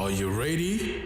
Are you ready?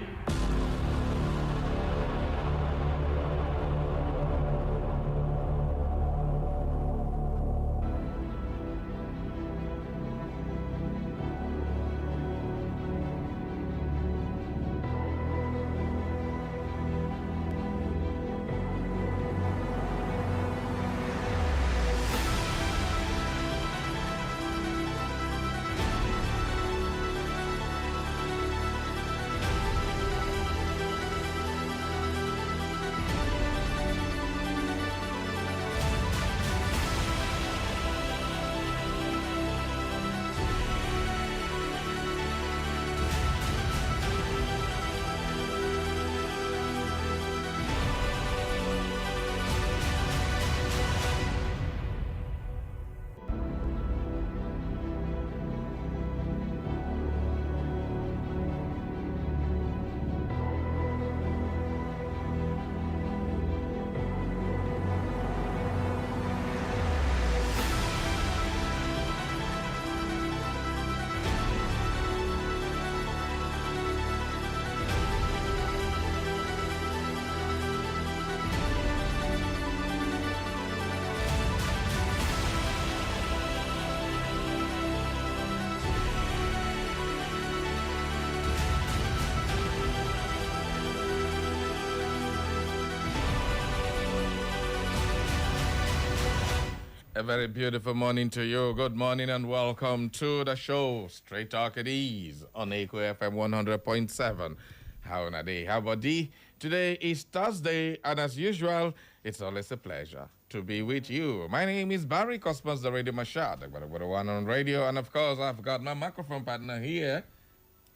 A very beautiful morning to you. Good morning and welcome to the show, Straight Talk at Ease on Echo FM 100.7. How na day? How about D? Today is Thursday, and as usual, it's always a pleasure to be with you. My name is Barry Cosmos, the Radio Mashad, the one on radio, and of course, I've got my microphone partner here.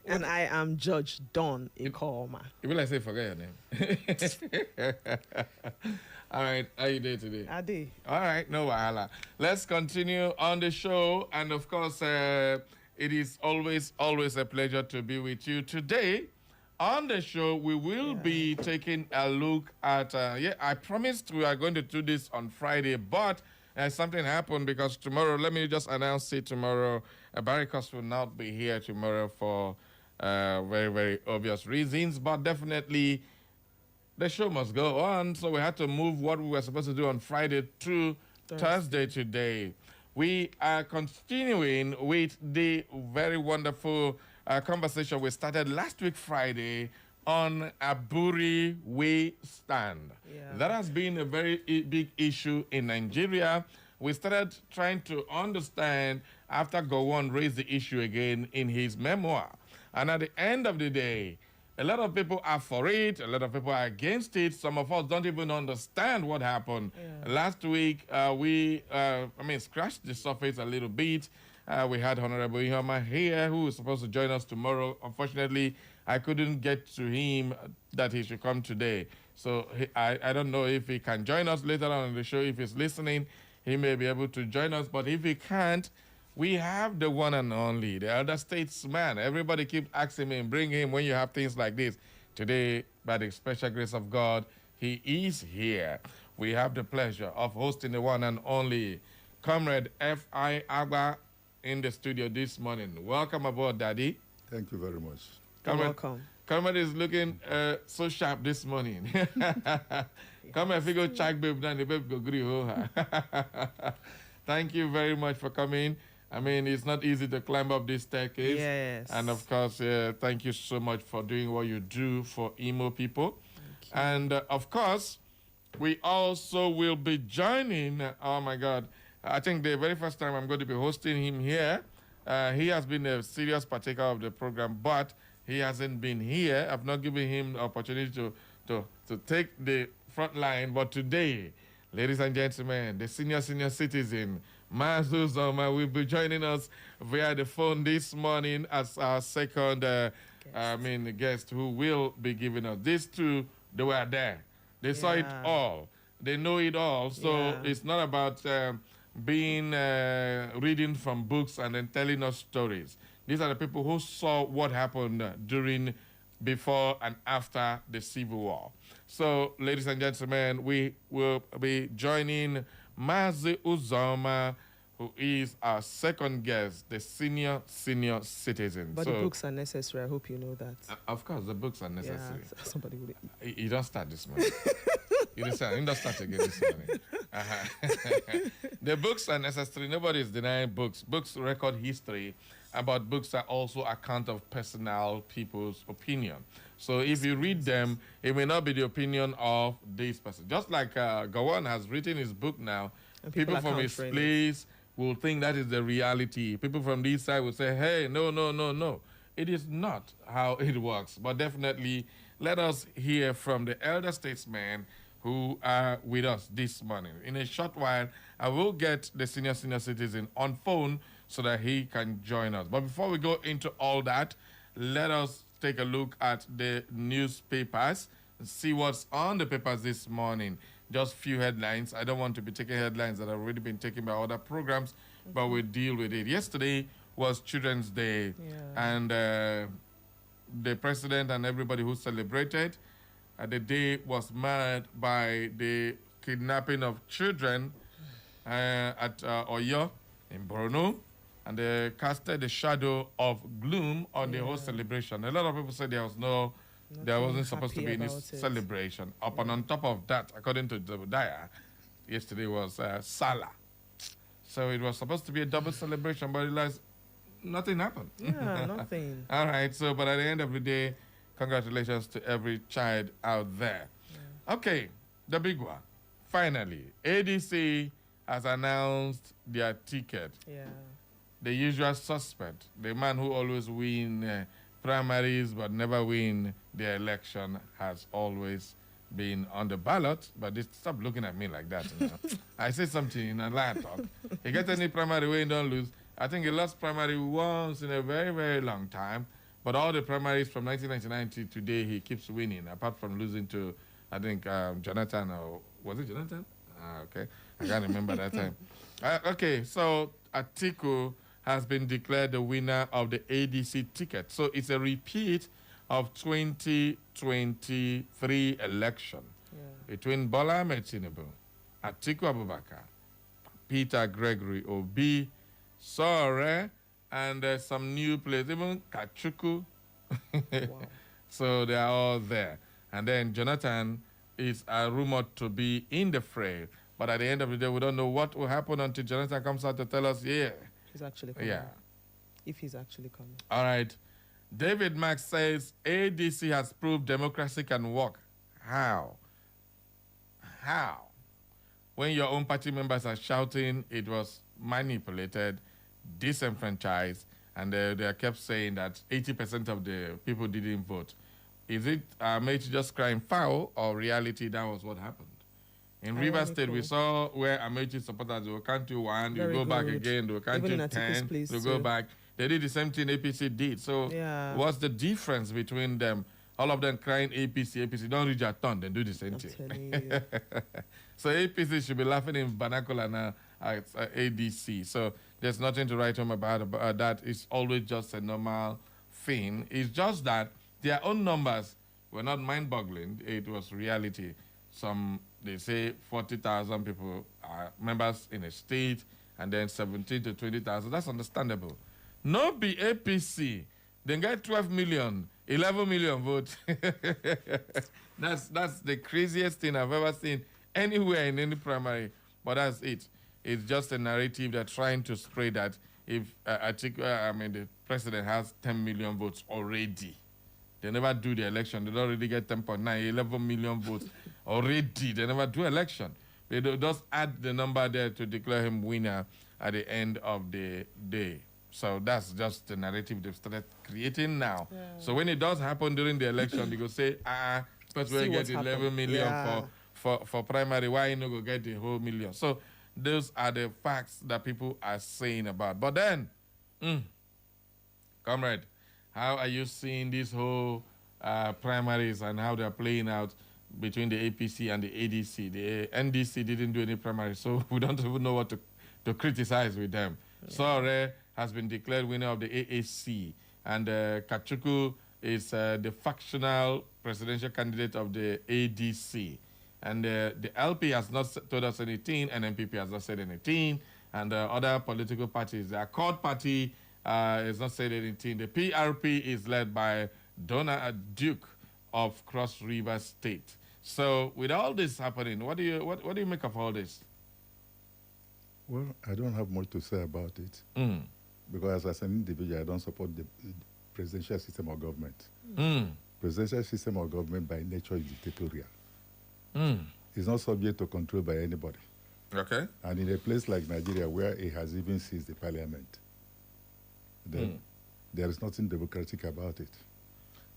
And I am Judge Don Ikoroma. You will I say forget your name. All right, how you doing today? I did. All right, no wahala. Let's continue on the show, and of course, it is always a pleasure to be with you today. On the show, we will be taking a look at. I promised we are going to do this on Friday, but something happened because tomorrow. Let me just announce it tomorrow. Barry Cos will not be here tomorrow for very obvious reasons, but definitely the show must go on. So we had to move what we were supposed to do on Friday to Thursday today. We are continuing with the very wonderful conversation we started last week Friday on ABURI We Stand. That has been a very big issue in Nigeria. We started trying to understand after Gowon raised the issue again in his memoir. And at the end of the day, a lot of people are for it, a lot of people are against it. Some of us don't even understand what happened. Last week, we scratched the surface a little bit. We had Honorable Ihoma here, who is supposed to join us tomorrow. Unfortunately, I couldn't get to him that he should come today. So I don't know if he can join us later on in the show. If he's listening, he may be able to join us. But if he can't, we have the one and only, the elder statesman. Everybody keeps asking me, bring him when you have things like this. Today, by the special grace of God, he is here. We have the pleasure of hosting the one and only Comrade F.I. Agba in the studio this morning. Welcome aboard, Daddy. Thank you very much. Welcome. Comrade is looking so sharp this morning. Come if you go check babe, then the babe go agree. Thank you very much for coming. I mean, it's not easy to climb up this staircase. Yes. And of course, thank you so much for doing what you do for Imo people. And of course, we also will be joining, oh my God, I think the very first time I'm going to be hosting him here. He has been a serious partaker of the program, but he hasn't been here. I've not given him the opportunity to take the front line. But today, ladies and gentlemen, the senior citizen, Mazu Zoma, will be joining us via the phone this morning as our second guest who will be giving us. These two, they were there. They saw it all. They know it all. So it's not about reading from books and then telling us stories. These are the people who saw what happened before and after the Civil War. So, ladies and gentlemen, we will be joining Mazi Uzoma who is our second guest, the senior citizen. But so, the books are necessary. I hope you know that. Of course, the books are necessary. Yeah, somebody would. You don't start this morning. You don't start again this morning. The books are necessary. Nobody is denying books. Books record history, but books are also account of personal people's opinion. So if you read them, it may not be the opinion of this person. Just like Gawan has written his book now, And people from his place will think that is the reality. People from this side will say, hey, no. It is not how it works. But definitely, let us hear from the elder statesmen who are with us this morning. In a short while, I will get the senior citizen on phone so that he can join us. But before we go into all that, let us take a look at the newspapers and see what's on the papers this morning. Just few headlines. I don't want to be taking headlines that have already been taken by other programs, but we'll deal with it. Yesterday was Children's Day, and the president and everybody who celebrated the day was marred by the kidnapping of children at Oyo in Borno, and they casted a shadow of gloom on the whole celebration. A lot of people said there wasn't supposed to be any celebration. And on top of that, according to Zebediah, yesterday was Salah. So it was supposed to be a double celebration, but realized nothing happened. Yeah, nothing. All right, so but at the end of the day, congratulations to every child out there. Yeah. Okay, the big one. Finally, ADC has announced their ticket. Yeah. The usual suspect, the man who always win primaries but never win the election, has always been on the ballot. But stop looking at me like that. You know? I say something in a line talk. He gets any primary win, don't lose. I think he lost primary once in a very, very long time. But all the primaries from 1999 to today, he keeps winning, apart from losing to, I think, Jonathan, or was it Jonathan? Okay, I can't remember that time. Okay, so Atiku has been declared the winner of the ADC ticket. So it's a repeat of 2023 election between Bola Ahmed Tinubu, Atiku Abubakar, Peter Gregory Obi, Sore, and some new players, even Kachuku. Wow. So they are all there. And then Jonathan is rumored to be in the fray. But at the end of the day, we don't know what will happen until Jonathan comes out to tell us, he's actually coming. Yeah. If he's actually coming. All right. David Max says ADC has proved democracy can work. How? When your own party members are shouting it was manipulated, disenfranchised, and they kept saying that 80% of the people didn't vote. Is it Amechi just crying foul, or reality that was what happened? In Rivers State, we saw where Amechi supporters will count to 1, you go back again, they'll count to 10, they'll go back. They did the same thing APC did. So what's the difference between them? All of them crying APC, don't reach your turn, then do the same thing. So APC should be laughing in vernacular now at ADC. So there's nothing to write home about that. It's always just a normal thing. It's just that their own numbers were not mind-boggling. It was reality. They say 40,000 people are members in a state, and then 17 to 20,000. That's understandable. No be APC. They get 12 million, 11 million votes. That's the craziest thing I've ever seen anywhere in any primary. But that's it. It's just a narrative they're trying to spread that if the president has 10 million votes already. They never do the election. They don't really get 10.9, 11 million votes already. They never do election. They just add the number there to declare him winner at the end of the day. So that's just the narrative they've started creating now. Yeah. So when it does happen during the election, they go say, but we get 11 million for primary. Why you not go get the whole million? So those are the facts that people are saying about. But then, comrade, how are you seeing these whole primaries and how they're playing out between the APC and the ADC? The NDC didn't do any primaries, so we don't even know what to criticize with them. Yeah. Sore has been declared winner of the AAC, and Kachuku is the factional presidential candidate of the ADC. And the LP has not told us anything, and MPP has not said anything. and other political parties. The Accord Party is not saying anything. The PRP is led by Donald Duke of Cross River State. So with all this happening, what do you make of all this? Well, I don't have much to say about it because as an individual, I don't support the presidential system of government. Presidential system of government by nature is dictatorial. It's not subject to control by anybody. Okay. And in a place like Nigeria, where it has even seized the parliament, then there is nothing democratic about it.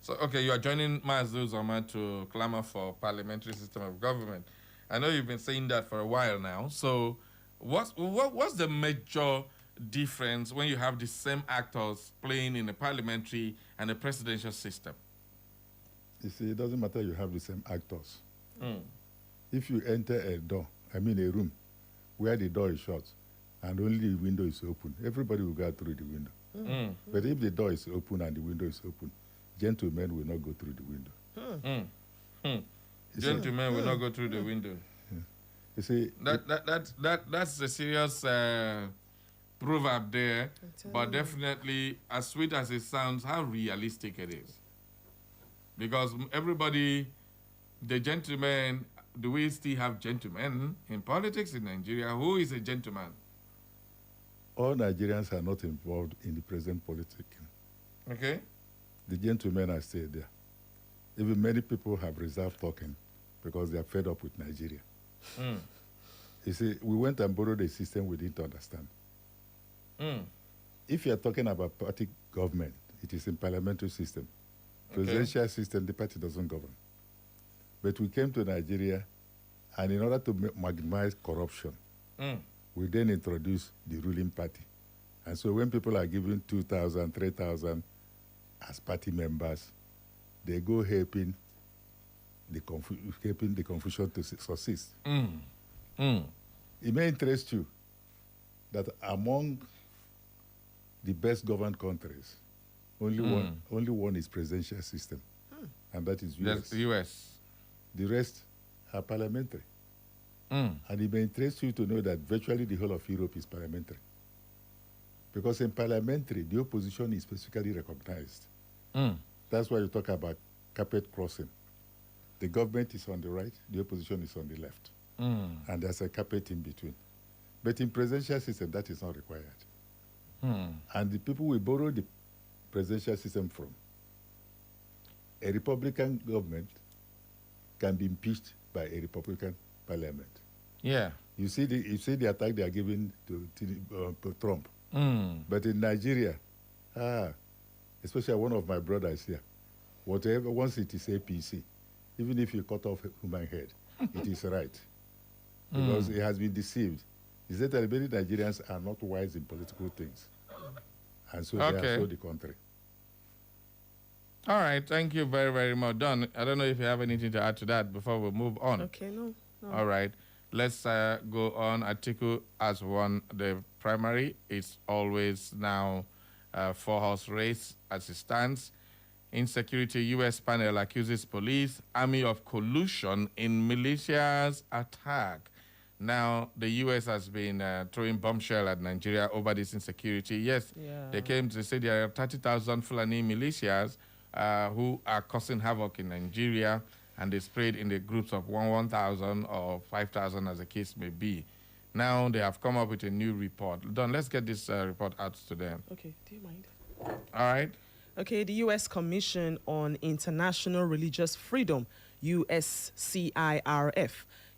So, okay, you are joining Mazu Zoma to clamor for parliamentary system of government. I know you've been saying that for a while now. So, what's the major difference when you have the same actors playing in a parliamentary and a presidential system? You see, it doesn't matter you have the same actors. If you enter a room, where the door is shut and only the window is open, everybody will go through the window. But if the door is open and the window is open, gentlemen will not go through the window. Gentlemen will not go through the window. You see, that's a serious proverb there, but definitely, as sweet as it sounds, how realistic it is. Because everybody, the gentlemen, do we still have gentlemen in politics in Nigeria? Who is a gentleman? all Nigerians are not involved in the present politics. Okay. The gentlemen are still there. Even many people have reserved talking because they are fed up with Nigeria. You see, we went and borrowed a system we didn't understand. If you are talking about party government, it is in parliamentary system. Presidential system, the party doesn't govern. But we came to Nigeria, and in order to maximize corruption, we then introduced the ruling party. And so when people are given 2,000, 3,000 as party members, they go helping the confusion to succeed. It may interest you that among the best governed countries, only one is presidential system, and that is US. That's the US. The rest are parliamentary. And it may interest you to know that virtually the whole of Europe is parliamentary. Because in parliamentary, the opposition is specifically recognized. That's why you talk about carpet crossing. The government is on the right, the opposition is on the left. And there's a carpet in between. But in presidential system, that is not required. And the people we borrow the presidential system from, a Republican government can be impeached by a Republican parliament. Yeah. You see the attack they are giving to Trump. But in Nigeria, especially one of my brothers here, whatever, once it is APC, even if you cut off a human head, it is right. Because it has been deceived. Is that many Nigerians are not wise in political things. And so they have sold the country. All right. Thank you very, very much. Don, I don't know if you have anything to add to that before we move on. Okay, no. All right. Let's go on. Atiku has won the primary. It's always now a four-horse race as it stands. Insecurity U.S. panel accuses police, army of collusion in militias attack. Now, the U.S. has been throwing bombshell at Nigeria over this insecurity. Yes, they came to say there are 30,000 Fulani militias who are causing havoc in Nigeria, and they sprayed in the groups of 1,000 or 5,000 as the case may be. Now, they have come up with a new report. Don, let's get this report out to them. Okay, do you mind? All right. Okay, the U.S. Commission on International Religious Freedom, USCIRF,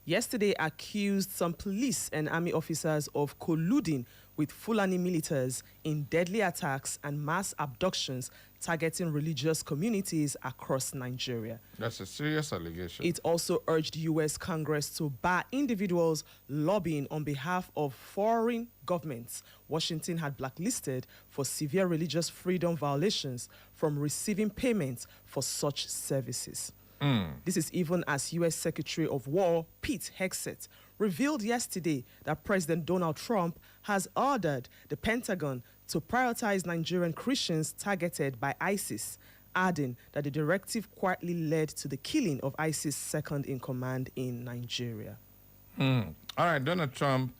yesterday accused some police and army officers of colluding with Fulani militants in deadly attacks and mass abductions targeting religious communities across Nigeria. That's a serious allegation. It also urged U.S. Congress to bar individuals lobbying on behalf of foreign governments Washington had blacklisted for severe religious freedom violations from receiving payments for such services. This is even as U.S. Secretary of War Pete Hegseth revealed yesterday that President Donald Trump has ordered the Pentagon to prioritize Nigerian Christians targeted by ISIS, adding that the directive quietly led to the killing of ISIS second-in-command in Nigeria. All right, Donald Trump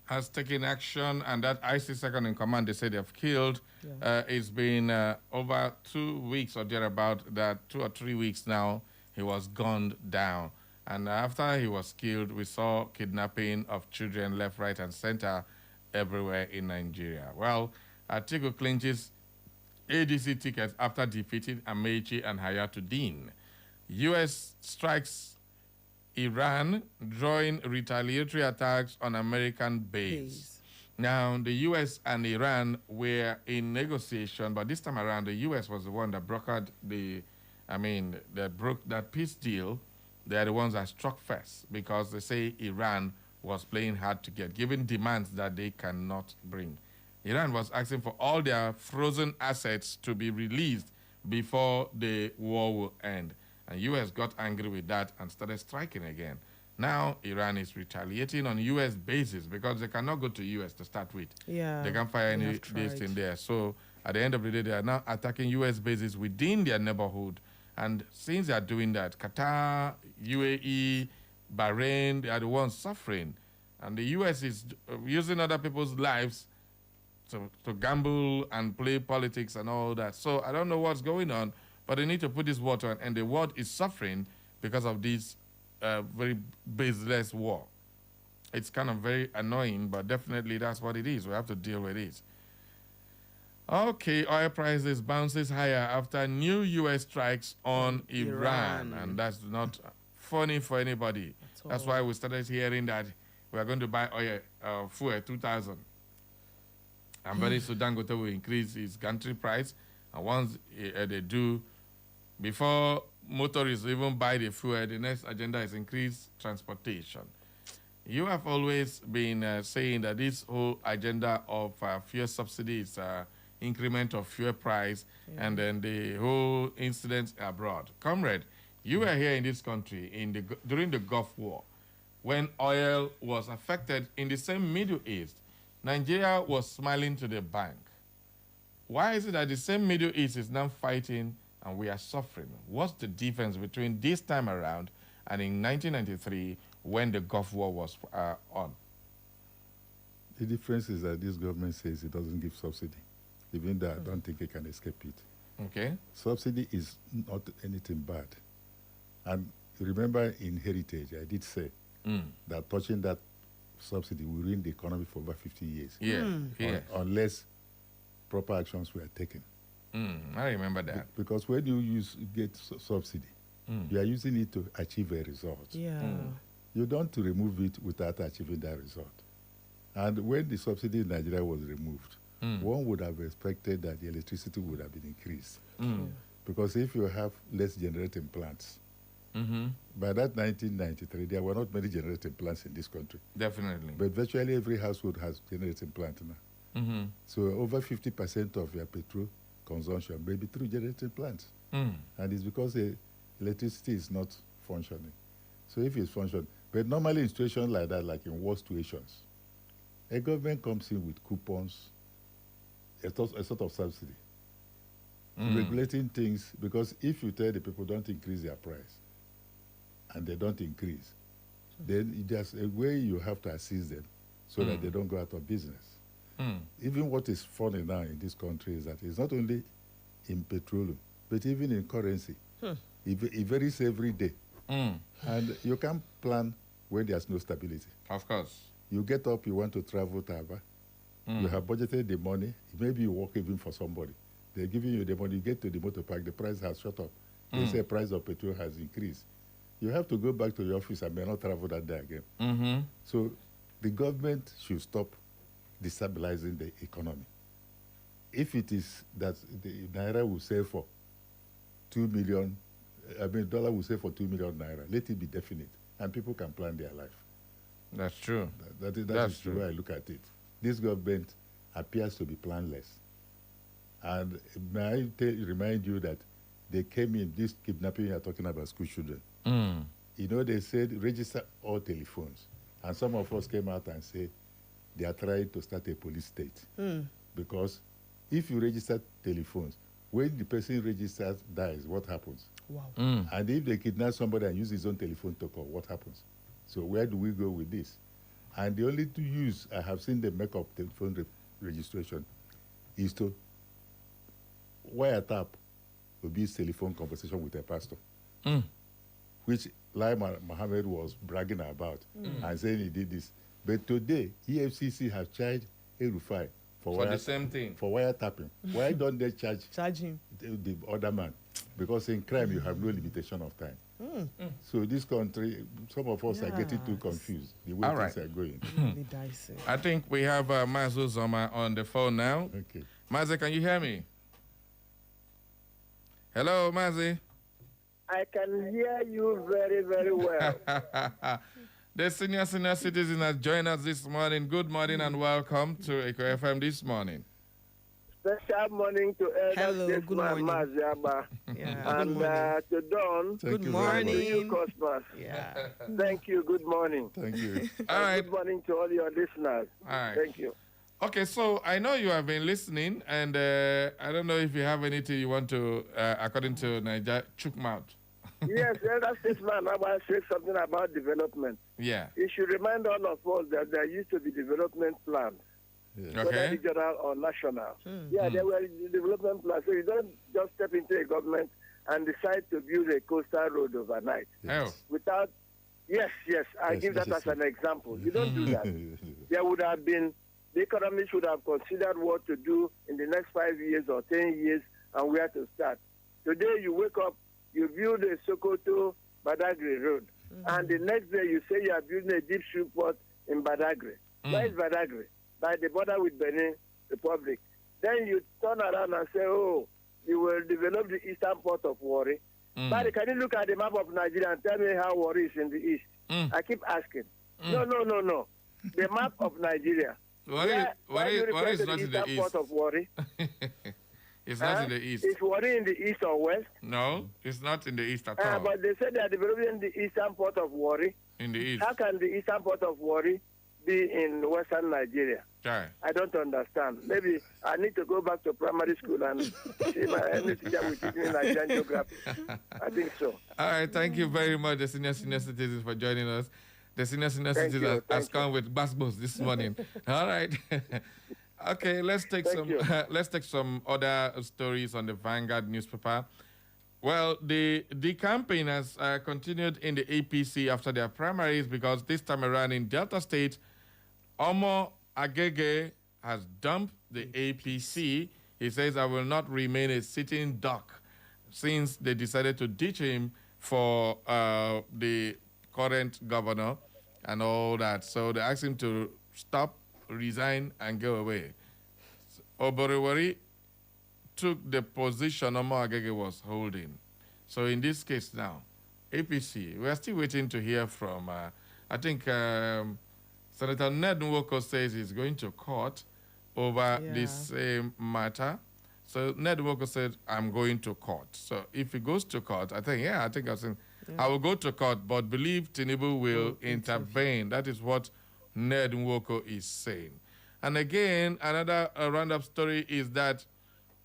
has taken action, and that IC second in command, they say they've killed. It's been over 2 weeks or thereabout, that 2 or 3 weeks now, he was gunned down. And after he was killed, we saw kidnapping of children left, right, and center everywhere in Nigeria. Well, Atiku clinches ADC tickets after defeating Amechi and Hayatuddin. U.S. strikes Iran, drawing retaliatory attacks on American base. Now, the U.S. and Iran were in negotiation, but this time around, the U.S. was the one that brokered that broke that peace deal. They are the ones that struck first because they say Iran was playing hard to get, giving demands that they cannot bring. Iran was asking for all their frozen assets to be released before the war will end. And U.S. got angry with that and started striking again. Now, Iran is retaliating on U.S. bases because they cannot go to U.S. to start with. Yeah, they can't fire any base in there. So, at the end of the day, they are now attacking U.S. bases within their neighborhood. And since they are doing that, Qatar, UAE, Bahrain, they are the ones suffering. And the U.S. is using other people's lives to gamble and play politics and all that. So, I don't know what's going on. But they need to put this war to an end. The world is suffering because of this very baseless war. It's kind of very annoying, but definitely that's what it is. We have to deal with it. Okay, oil prices bounces higher after new U.S. strikes on Iran. And that's not funny for anybody. That's why we started hearing that we are going to buy oil, fuel 2,000. And very soon Dangote will increase its country price. And once they do, before motorists even buy the fuel, the next agenda is increased transportation. You have always been saying that this whole agenda of fuel subsidy is increment of fuel price, and then the whole incidents abroad. Comrade, you were here in this country during the Gulf War, when oil was affected in the same Middle East. Nigeria was smiling to the bank. Why is it that the same Middle East is now fighting and we are suffering? What's the difference between this time around and in 1993 when the Gulf War was on? The difference is that this government says it doesn't give subsidy, even though I don't think it can escape it. Okay. Subsidy is not anything bad. And remember in Heritage, I did say that touching that subsidy will ruin the economy for over 50 years. Yeah. Unless proper actions were taken. I remember that. Because when you get subsidy, you are using it to achieve a result. Yeah. You don't remove it without achieving that result. And when the subsidy in Nigeria was removed, one would have expected that the electricity would have been increased. Because if you have less generating plants, by that 1993, there were not many generating plants in this country. Definitely. But virtually every household has generating plant now. So over 50% of your petrol consumption may be through generating plants. And it's because the electricity is not functioning. So if it's functioning, but normally in situations like that, like in war situations, a government comes in with coupons, a sort of subsidy, regulating things, because if you tell the people don't increase their price, and they don't increase, then there's a way you have to assist them so that they don't go out of business. Even what is funny now in this country is that it's not only in petroleum, but even in currency. It varies every day. And you can't plan when there's no stability. Of course. You get up, you want to travel to Aba. You have budgeted the money. Maybe you work even for somebody. They're giving you the money. You get to the motor park, the price has shot up. They say price of petrol has increased. You have to go back to your office and may not travel that day again. So the government should stop destabilizing the economy. If it is that the Naira will sell for 2 million, dollar will sell for 2 million Naira, let it be definite, and people can plan their life. That's true. That is the way I look at it. This government appears to be planless. And may I remind you that they came in, this kidnapping you're talking about, school children. You know, they said register all telephones. And some of us came out and said they are trying to start a police state. Because if you register telephones, when the person registers dies, what happens? Wow. And if they kidnap somebody and use his own telephone to call, what happens? So where do we go with this? And the only to use I have seen them make up telephone registration is to wiretap Obi's telephone conversation with a pastor, which Lai Mohammed was bragging about and saying he did this. But today, EFCC have charged El-Rufai for the same thing. For wiretapping. Why don't they charge him? The other man? Because in crime, you have no limitation of time. So this country, some of us are getting too confused the way things are going. Really dicey. I think we have Mazu Zoma on the phone now. Okay. Mazi, can you hear me? Hello, Mazi. I can hear you very, very well. The senior citizen has joined us this morning. Good morning and welcome to Echo FM this morning. Special morning to Elders, good morning. Maziaba. Yeah. And to Dawn. Good you morning. To you, Cosmas. Yeah. Thank you. Good morning. Thank you. All right. Good morning to all your listeners. All right. Thank you. Okay, so I know you have been listening, and I don't know if you have anything you want to, according to Niger, chook mouth. Yes, Elder Statesman, I want to say something about development. Yeah. It should remind all of us that there used to be development plans, whether Okay. regional or national. Yeah, there were development plans. So you don't just step into a government and decide to build a coastal road overnight Oh. without. Yes, I Yes, give that yes, as yes. an example. You don't do that. There would have been, the economy should have considered what to do in the next 5 years or 10 years and where to start. Today you wake up, you build a Sokoto Badagry road, and the next day you say you are building a deep sea port in Badagry. Where is Badagry? By the border with Benin Republic. Then you turn around and say, oh, you will develop the eastern port of Warri. But can you look at the map of Nigeria and tell me how Warri is in the east? I keep asking. No. The map of Nigeria. What is not in the eastern port east? of Warri? It's not in the east. Is Warri in the east or west? No, it's not in the east at all. But they said they are developing the eastern port of Warri. In the east. How can the eastern port of Warri be in western Nigeria? Right. I don't understand. Maybe I need to go back to primary school and see my any teacher will teach me Nigerian geography. I think so. All right, thank you very much, the senior citizens, for joining us. The senior citizen has come with basketballs this morning. All right. Okay, let's take some other stories on the Vanguard newspaper. Well, the campaign has continued in the APC after their primaries, because this time around in Delta State, Omo Agege has dumped the APC. He says, I will not remain a sitting duck, since they decided to ditch him for the current governor and all that. So they asked him to stop, resign, and go away. Oboriwari took the position Omo Agege was holding. So in this case now, APC, we are still waiting to hear from, I think Senator Ned Nwoko says he's going to court over this same matter. So Ned Nwoko said, I'm going to court. So if he goes to court, I think I've seen, I will go to court, but believe Tinubu will intervene. That is what Ned Nwoko is saying. And again, another roundup story is that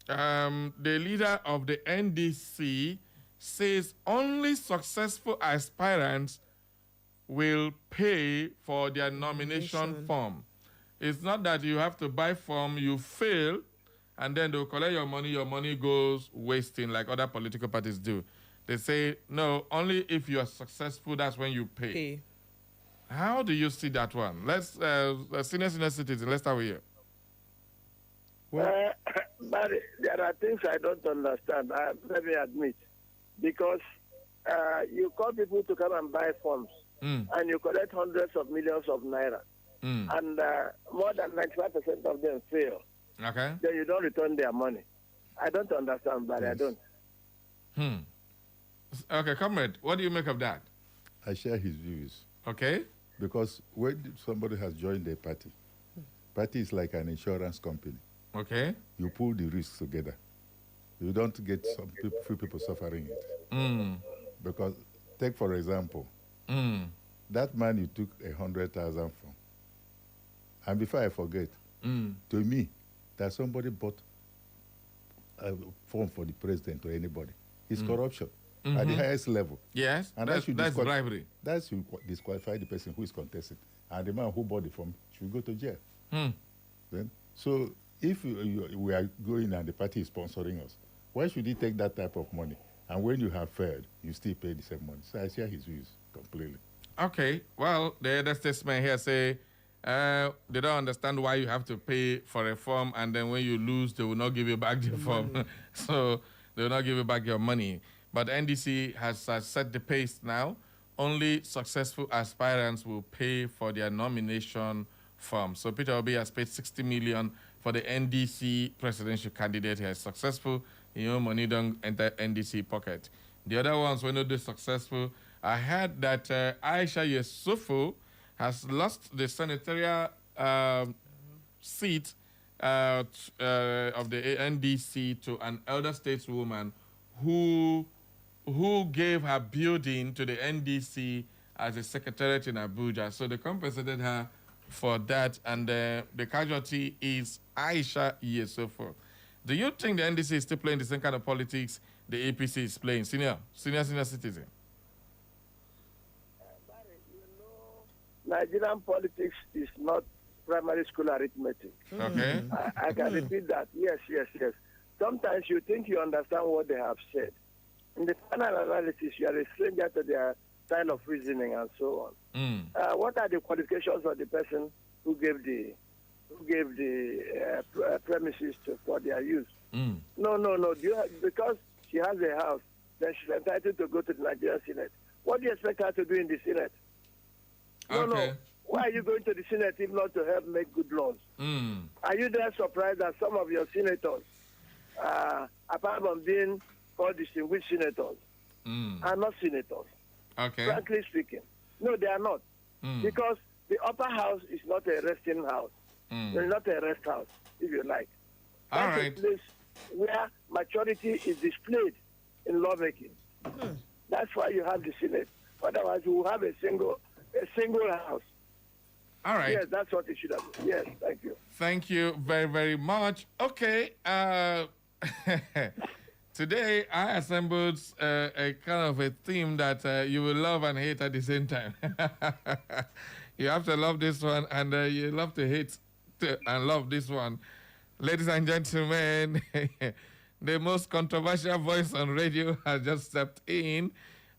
the leader of the NDC says only successful aspirants will pay for their nomination form. It's not that you have to buy form, you fail, and then they'll collect your money goes wasting like other political parties do. They say, no, only if you are successful, that's when you pay. How do you see that one? Let's, senior citizen, let's start with you. Well, but there are things I don't understand, let me admit. Because you call people to come and buy forms, and you collect hundreds of millions of naira, and more than 95% of them fail. Okay. Then you don't return their money. I don't understand, but I don't. Okay, comrade, what do you make of that? I share his views. Okay. Because when somebody has joined a party is like an insurance company. Okay. You pull the risks together. You don't get few people suffering it. Because, take for example, that man you took 100,000 from, and before I forget, to me, that somebody bought a form for the president or anybody. It's corruption at the highest level. Yes, And that's bribery. That should disqualify the person who is contesting. and the man who bought the farm should go to jail. Hmm. Then, so if we are going and the party is sponsoring us, why should he take that type of money? And when you have failed, you still pay the same money. So I share his views completely. Okay, well, the other statesman here say they don't understand why you have to pay for a form, and then when you lose, they will not give you back the form. So they will not give you back your money. But NDC has set the pace now. Only successful aspirants will pay for their nomination form. So Peter Obi has paid 60 million for the NDC presidential candidate. He is successful. Your money don't enter NDC pocket. The other ones were not successful. I heard that Aisha Yusufu has lost the senatorial seat of the NDC to an elder stateswoman who gave her building to the NDC as a secretariat in Abuja. So they compensated her for that, and the casualty is Aisha Yusufu. Do you think the NDC is still playing the same kind of politics the APC is playing? Senior citizen. Nigerian politics is not primary school arithmetic. Okay. I can repeat that. Yes. Sometimes you think you understand what they have said. In the final analysis, you are a stranger to their style of reasoning and so on. What are the qualifications of the person who gave the premises for their use? No. Because she has a house, then she's entitled to go to the Nigerian Senate. What do you expect her to do in the Senate? No. Why are you going to the Senate if not to help make good laws? Are you then surprised that some of your senators, apart from being called distinguished senators, are not senators? Okay. Frankly speaking. No, they are not. Because the upper house is not a resting house. It's not a rest house, if you like. That's a place where maturity is displayed in lawmaking. That's why you have the Senate. Otherwise, you will have a single house. All right. Yes, that's what it should have been. Yes, thank you. Thank you very, very much. Okay. Today, I assembled a kind of a theme that you will love and hate at the same time. You have to love this one, and you love to hate and love this one. Ladies and gentlemen, the most controversial voice on radio has just stepped in.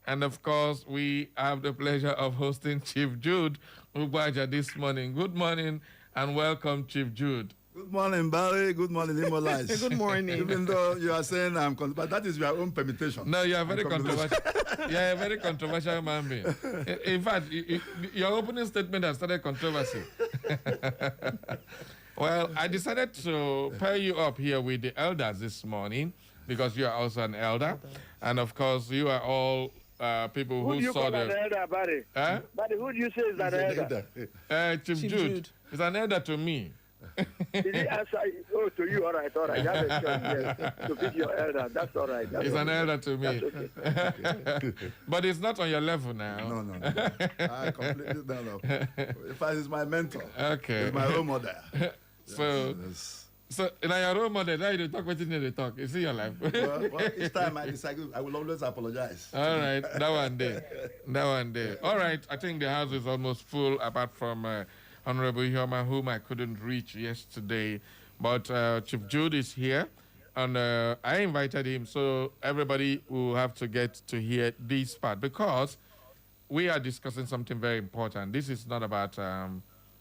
And of course, we have the pleasure of hosting Chief Jude Ugbaja this morning. Good morning and welcome, Chief Jude. Good morning, Barry. Good morning, Imolites. Good morning. Even though you are saying but that is your own permutation. No, you are very controversial. You are a very controversial man being. In fact, your opening statement has started controversy. Well, I decided to pair you up here with the elders this morning because you are also an elder. And of course, you are all people who saw the... Who do you call an elder, Barry? Barry, who do you say is an elder? Chief Jude. Is an elder to me. Did he answer? Oh, to you, all right. You have a choice, yes, to be your elder. That's all right. He's an elder to me. Okay. But it's not on your level now. No. I completely don't know. In fact, he's my mentor. Okay. He's my role model. So, in your role model, now you talk what you talk. You see your life. well, each time I disagree, I will always apologize. All right. That one day. All right. I think the house is almost full, apart from Honorable Hioma, whom I couldn't reach yesterday. But Chief Jude is here, and I invited him, so everybody will have to get to hear this part, because we are discussing something very important. This is not about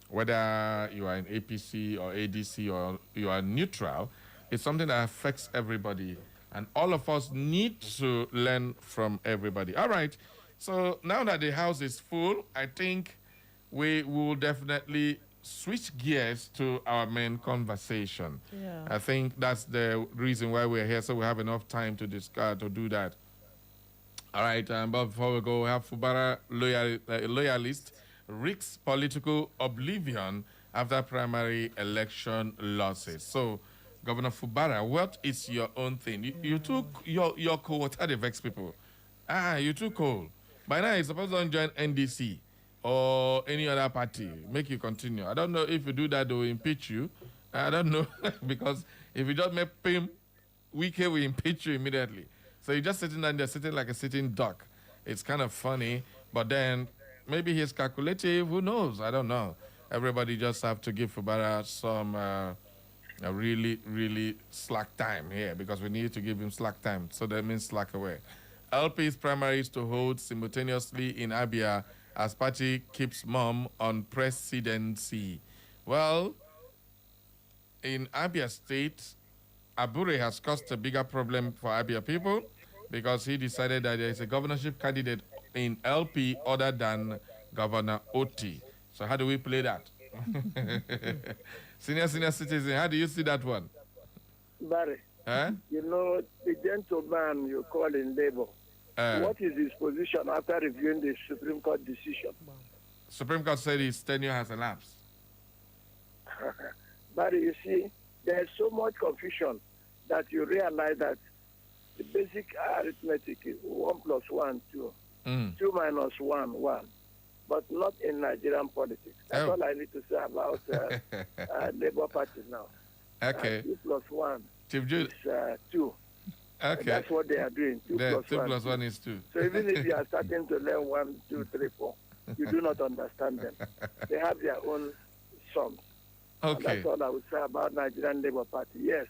whether you are in APC or ADC or you are neutral. It's something that affects everybody, and all of us need to learn from everybody. All right, so now that the house is full, I think we will definitely switch gears to our main conversation. Yeah. I think that's the reason why we're here, so we have enough time to discuss, to do that. All right, but before we go, we have Fubara loyalist risks political oblivion after primary election losses. So, Governor Fubara, what is your own thing? You took your coal, what are the vex people? You took coal. By now, you're supposed to join NDC or any other party, make you continue. I don't know if you do that, they will impeach you. I don't know, because if you just make PIM, Wike will impeach you immediately. So you're just sitting down there, sitting like a sitting duck. It's kind of funny, but then maybe he's calculative. Who knows? I don't know. Everybody just have to give Fubara some a really, really slack time here because we need to give him slack time. So that means slack away. LP's primaries to hold simultaneously in Abia as party keeps mum on presidency. Well, in Abia State, ABURI has caused a bigger problem for Abia people because he decided that there is a governorship candidate in LP other than Governor Oti. So how do we play that? Senior citizen, how do you see that one? Barry, you know, the gentleman you call in labor, what is his position after reviewing the Supreme Court decision? Supreme Court said his tenure has elapsed. But you see, there's so much confusion that you realize that the basic arithmetic is 1 plus 1, 2. 2 minus 1, 1. But not in Nigerian politics. That's all I need to say about Labour Party now. Okay. 2 plus 1 Chief Jude. is 2. Okay. That's what they are doing. 2 plus 1 is 2. So even if you are starting to learn 1, 2, 3, 4, you do not understand them. They have their own sums. Okay. And that's all I would say about Nigerian Labour Party. Yes.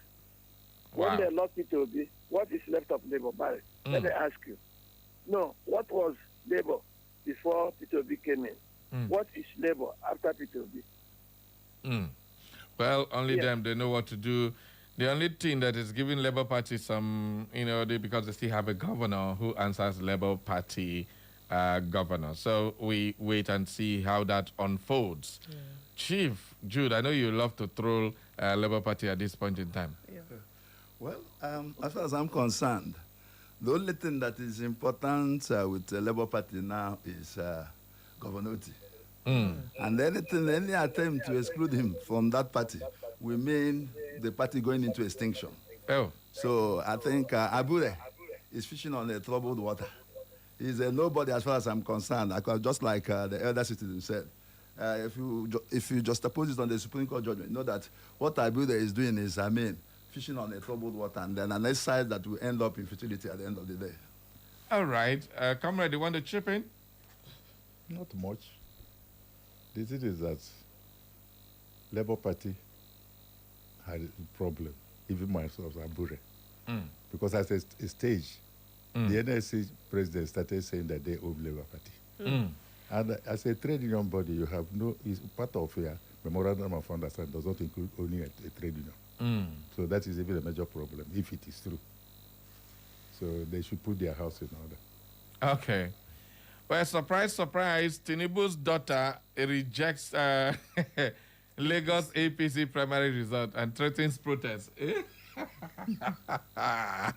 When they lost P2B, what is left of Labour Party? Let me ask you. No, what was Labour before P2B came in? What is Labour after P2B? Well, only them, they know what to do. The only thing that is giving Labour Party some, because they still have a governor who answers Labour Party governor. So we wait and see how that unfolds. Yeah. Chief Jude, I know you love to troll Labour Party at this point in time. Yeah. Well, as far as I'm concerned, the only thing that is important with the Labour Party now is Governor Oti. And any attempt to exclude him from that party will mean the party going into extinction. Oh. So I think ABURI is fishing on a troubled water. He's a nobody as far as I'm concerned, just like the elder citizen said. If you just oppose it on the Supreme Court judgment, you know that what ABURI is doing is, fishing on a troubled water, and then an exercise that will end up in futility at the end of the day. All right. Comrade, you want to chip in? Not much. The thing is that Labour Party had a problem, even myself, ABURI. Because at a stage, the NSC president started saying that they own Labour Party. And as a trade union body, you have is part of your memorandum of understanding does not include owning a trade union. So that is even a major problem, if it is true. So they should put their house in order. Okay. Well, surprise, surprise, Tinubu's daughter rejects Lagos APC primary result and threatens protest.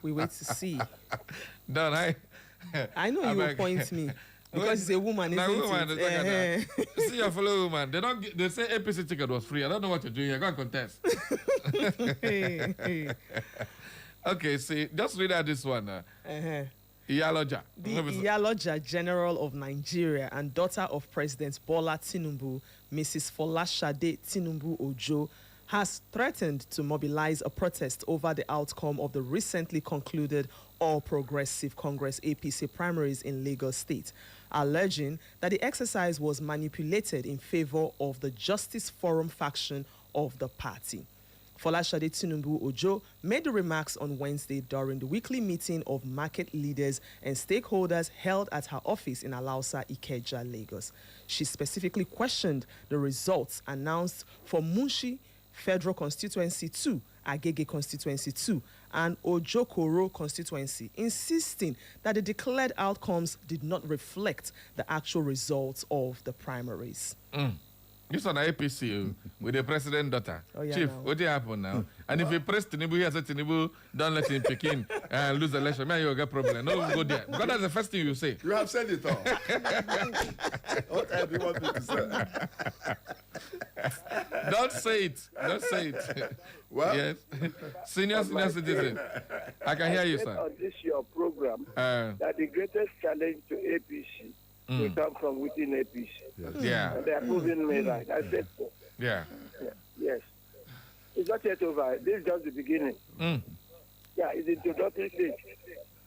We wait to see. Don't I know you will point me. Because it's a woman, isn't it? See your fellow woman. They say APC ticket was free. I don't know what you're doing. You're going to contest. Okay, see, just read out this one. Iyaloja. The Iyaloja General of Nigeria and daughter of President Bola Tinubu, Mrs. Folashade Tinubu Ojo, has threatened to mobilize a protest over the outcome of the recently concluded All Progressive Congress APC primaries in Lagos State, alleging that the exercise was manipulated in favor of the Justice Forum faction of the party. Folashade Tinubu Ojo made the remarks on Wednesday during the weekly meeting of market leaders and stakeholders held at her office in Alausa, Ikeja, Lagos. She specifically questioned the results announced for Munshi Federal Constituency 2, Agege Constituency 2, and Ojokoro Constituency, insisting that the declared outcomes did not reflect the actual results of the primaries. This on APC with the president daughter. Oh, yeah, Chief, no. what did happen now? And if you press Tinubu, he said Tinubu, don't let him pick in and lose the election. Man, you'll get problem. No, go there. Because that's the first thing you say. You have said it all. What else do you want me to say? Don't say it. Don't say it. Well, yes. Senior citizen. I can hear you, sir. On this your program, that the greatest challenge to APC will come from within APC. Yes. Yeah. And they are proving me right. I said so. Yeah. Yes. It's not yet over. This is just the beginning. Yeah, it's introductory stage.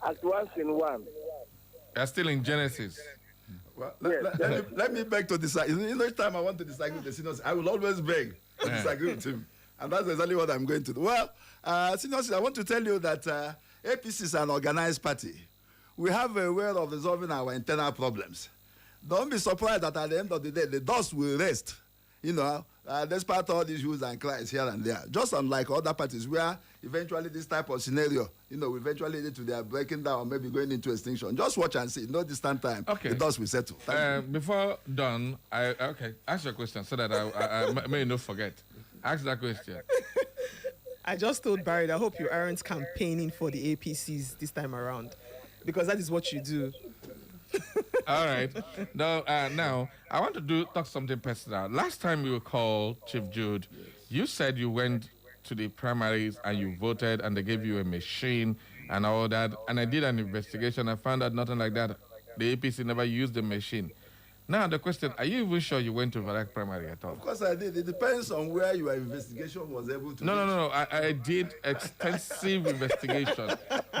At once in one. They're still in Genesis. Well, Yes, let me beg to disagree. Each time I want to disagree with the seniors, I will always beg to disagree with him. And that's exactly what I'm going to do. Well, seniors, I want to tell you that APC is an organized party. We have a way of resolving our internal problems. Don't be surprised that at the end of the day, the dust will rest, despite all these hues and cries here and there. Just unlike other parties where eventually this type of scenario, will eventually lead to their breaking down or maybe going into extinction. Just watch and see. No distant time, the dust will settle. Before done, ask your question so that I may not forget. Ask that question. I just told Barry, I hope you aren't campaigning for the APCs this time around, because that is what you do. All right. Now, I want to talk something personal. Last time you called, Chief Jude, you said you went to the primaries and you voted and they gave you a machine and all that. And I did an investigation. I found out nothing like that. The APC never used the machine. Now, the question, are you even sure you went to Varak primary at all? Of course I did. It depends on where your investigation was able to No. I did extensive investigation.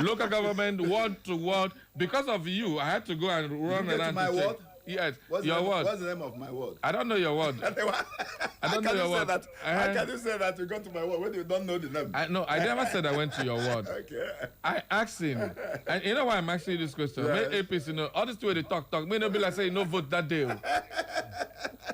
Local government, word to word. Because of you, I had to go and run around. My ward? Yes, word. What's the name of my word? I don't know your word. I don't know your word. How can you say that you got to my word when you don't know the name? I never said I went to your word. Okay. I asked him. And you know why I'm asking you this question? Yes. May APC, all this way they talk, may not be like saying no vote that day.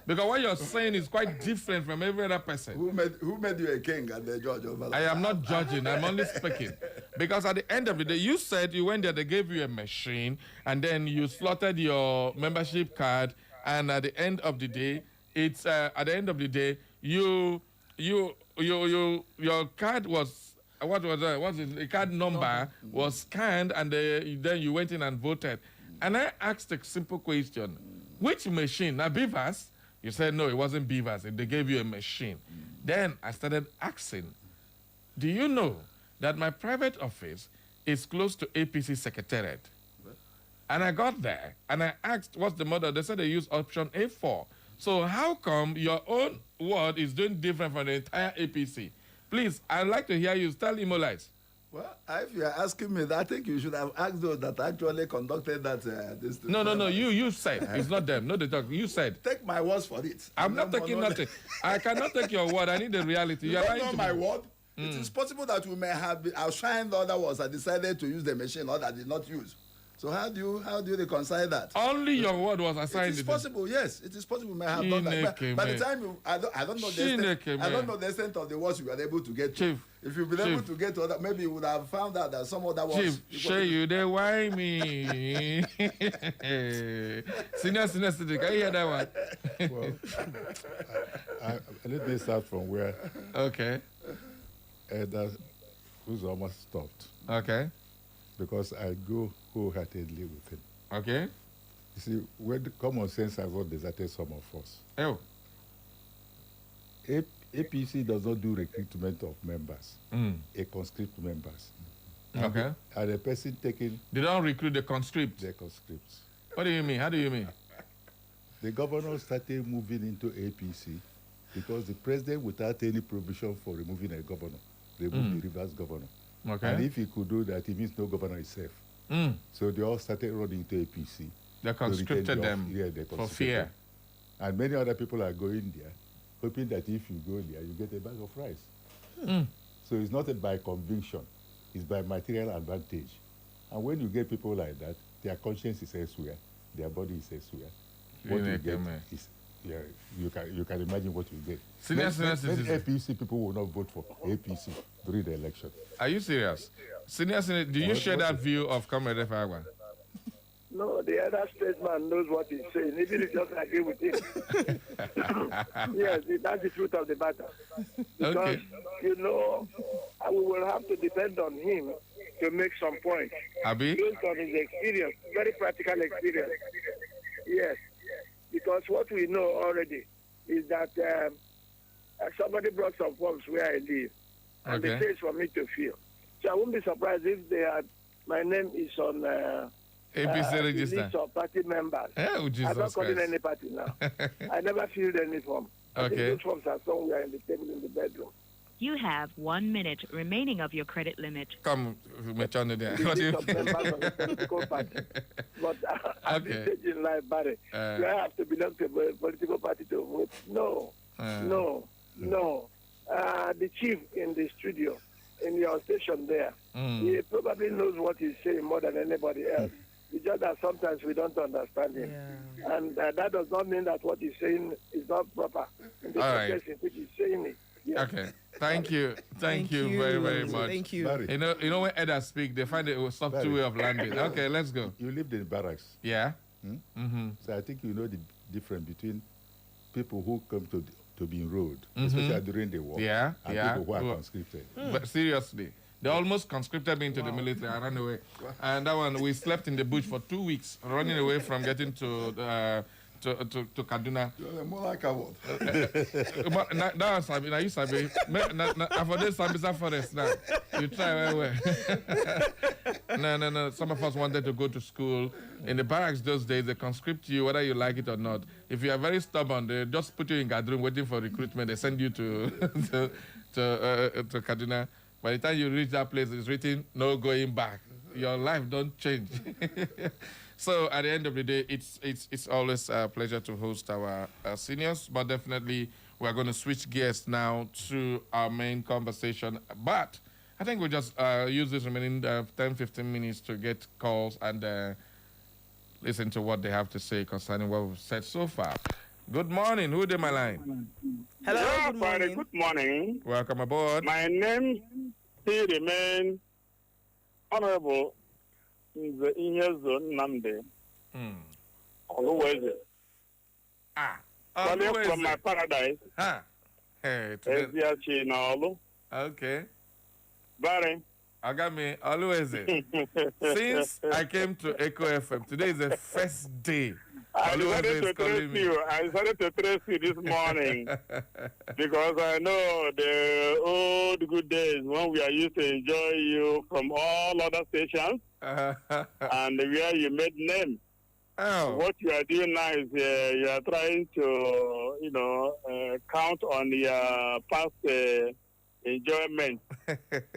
Because what you're saying is quite different from every other person. Who made you a king and the judge over that? I am not judging. I'm only speaking. Because at the end of the day, you said you went there, they gave you a machine, and then you slotted your membership card, and at the end of the day, your card was what was that? What is it? The card number was scanned, and then you went in and voted. And I asked a simple question: which machine? Now Beavers? You said no, it wasn't Beavers. They gave you a machine. Then I started asking, do you know that my private office is close to APC Secretariat? And I got there, and I asked, what's the model? They said they use option A4. So how come your own word is doing different from the entire APC? Please, I'd like to hear you tell Imolites. Well, if you are asking me that, I think you should have asked those that actually conducted that. No. You said. It's not them. No, they talk. You said. Take my words for it. I'm not taking nothing. I cannot take your word. I need the reality. You don't know my word? It is possible that we may have been outshine the other ones and decided to use the machine or that did not use. So how do you reconcile that? Only your word was assigned. It is possible, yes. It is possible we may have done that. But by the time I don't know the extent of the words you were able to get to. Chief, if you've been able to get to other, maybe you would have found out that some other words. Chief, show you they why me. Senior, can you hear that one? Well, let me start from where. Okay. That was almost stopped. Okay. Because I go wholeheartedly with him. Okay. You see, when common sense has not deserted some of us. Oh. APC does not do recruitment of members, a conscript members. Okay. And the person taking... They don't recruit the conscript? The conscripts. What do you mean? How do you mean? The governor started moving into APC because the president, without any provision for removing a governor, removed the reverse governor. Okay. And if he could do that, it means no governor is safe. So they all started running into APC. They conscripted them for fear. And many other people are going there, hoping that if you go there, you get a bag of rice. So it's not by conviction, it's by material advantage. And when you get people like that, their conscience is elsewhere, their body is elsewhere. What you get is, you can imagine what you get. Many APC people will not vote for APC during the election. Are you serious? Senior, do you share that view of Comrade Fagwan? No, the other statesman knows what he's saying, even if he doesn't agree with him. Yes, that's the truth of the matter. Because, we will have to depend on him to make some points. Abi? Based on his experience, very practical experience. Yes, because what we know already is that somebody brought some forms where I live, and they say it's for me to fill. So I won't be surprised if my name is on APC register. List of party members. Oh, Jesus I'm not calling any party now. I never filled any form. I think those forms are somewhere in the table in the bedroom. You have 1 minute remaining of your credit limit. Come, Mechando there. We What do need you some members of the political party. But at this stage in life, Barry, you have to belong to a political party to vote. No. The chief in the studio, in your station there, he probably knows what he's saying more than anybody else. It's just that sometimes we don't understand him. Yeah. And that does not mean that what he's saying is not proper in the context in which he's saying it. Yes. Okay. Thank you. Thank you very, very much. Thank you. Barry, You know when elders speak, they find a subtle way of landing. Okay, let's go. you lived in barracks. Yeah. So I think you know the difference between people who come to be enrolled, especially during the war, and people who are conscripted. But seriously, they almost conscripted me into the military. I ran away. And that one, we slept in the bush for 2 weeks, running away from getting to Kaduna. You're more like a what? Now, Sabi, now you Sabi. For this Sambisa forest now. You try well. No. Some of us wanted to go to school. In the barracks those days, they conscript you whether you like it or not. If you are very stubborn, they just put you in Gadroom waiting for recruitment. They send you to Kaduna. By the time you reach that place, it's written, no going back. Your life don't change. So at the end of the day, it's always a pleasure to host our seniors, but definitely we're going to switch gears now to our main conversation. But I think we'll just use this remaining 10-15 minutes to get calls and listen to what they have to say concerning what we've said so far. Good morning. Who's in my line? Hello, Yeah, good morning. Good morning. Welcome aboard. My name still remains Honorable Inyezo Namde. Always. Calling from my paradise. Hey, Eziachi Naolu. okay. Barry. I got me always. Since I came to Echo FM, today is the first day. I decided to trace you this morning because I know the old good days when we are used to enjoy you from all other stations and where you made name. Oh. What you are doing now is you are trying to, count on your past enjoyment.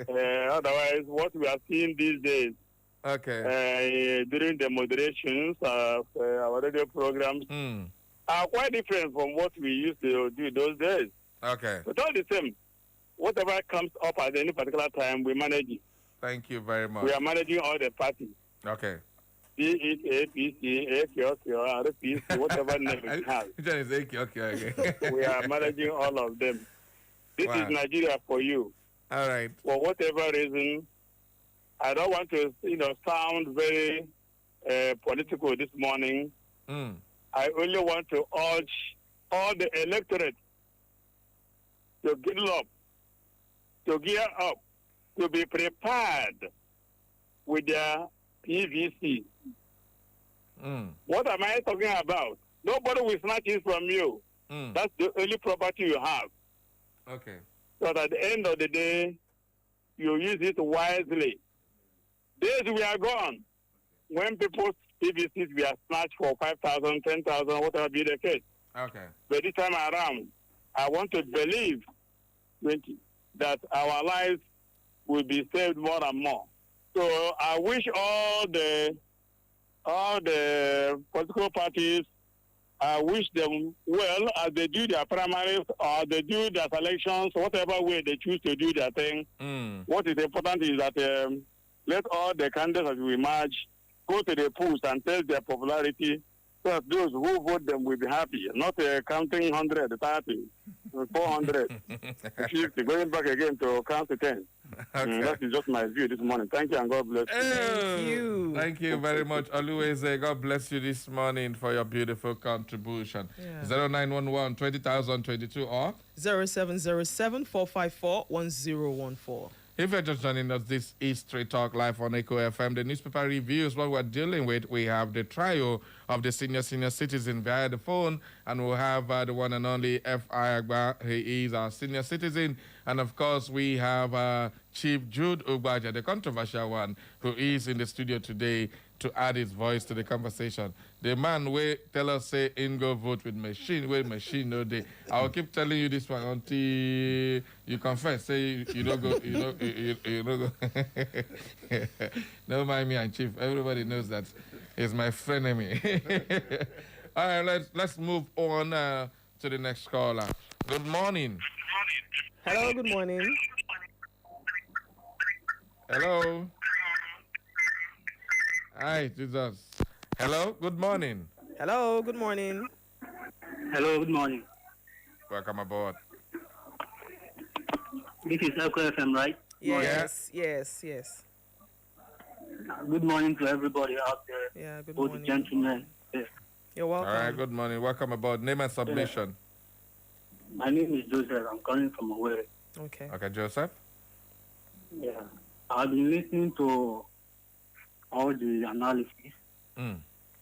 Otherwise, what we are seeing these days, during the moderations of our radio programs, are quite different from what we used to do those days. Okay. But all the same, whatever comes up at any particular time, we manage it. Thank you very much. We are managing all the parties. Okay. Be it APC, AKOK, RPC, whatever name it has. Okay. We are managing all of them. This is Nigeria for you. All right. For whatever reason, I don't want to, sound very political this morning. I only want to urge all the electorate to get up, to gear up, to be prepared with their PVC. What am I talking about? Nobody will snatch it from you. That's the only property you have. Okay. So at the end of the day, you use it wisely. Days we are gone when people's PVCs were snatched for 5,000, 10,000, whatever be the case. Okay. But this time around, I want to believe that our lives will be saved more and more. So I wish all the political parties, I wish them well as they do their primaries or they do their selections, whatever way they choose to do their thing. What is important is that let all the candidates as we emerge go to the polls and test their popularity so that those who vote them will be happy, not counting 100, 30, 400, 50, going back again to count to 10. Okay. That is just my view this morning. Thank you and God bless you. Thank you. Thank you very much. Always, God bless you this morning for your beautiful contribution. 0911 20,022 or 0707 454 1014. If you're just joining us, this is Straight Talk Live on Echo FM. The newspaper reviews what we're dealing with. We have the trio of the senior citizen via the phone, and we'll have the one and only F.I. Agba. He is our senior citizen. And, of course, we have Chief Jude Ugbaja, the controversial one, who is in the studio today to add his voice to the conversation. The man will tell us, say, in go vote with machine, where machine no day. I will keep telling you this one until you confess. Say you don't go, you don't go. Never mind me and Chief. Everybody knows that he's my frenemy. All right, let's move on to the next caller. Good morning. Hello, good morning. Hello. Hi, Jesus. Hello, good morning. Hello, good morning. Hello, good morning. Welcome aboard. This is Echo FM, right? Yes, yes. Good morning to everybody out there. Yeah, good Both morning. gentlemen. Yes. You're welcome. All right, good morning. Welcome aboard. Name and submission. My name is Joseph. I'm calling from Owerri. Okay. Okay, Joseph. Yeah. I've been listening to all the analysis.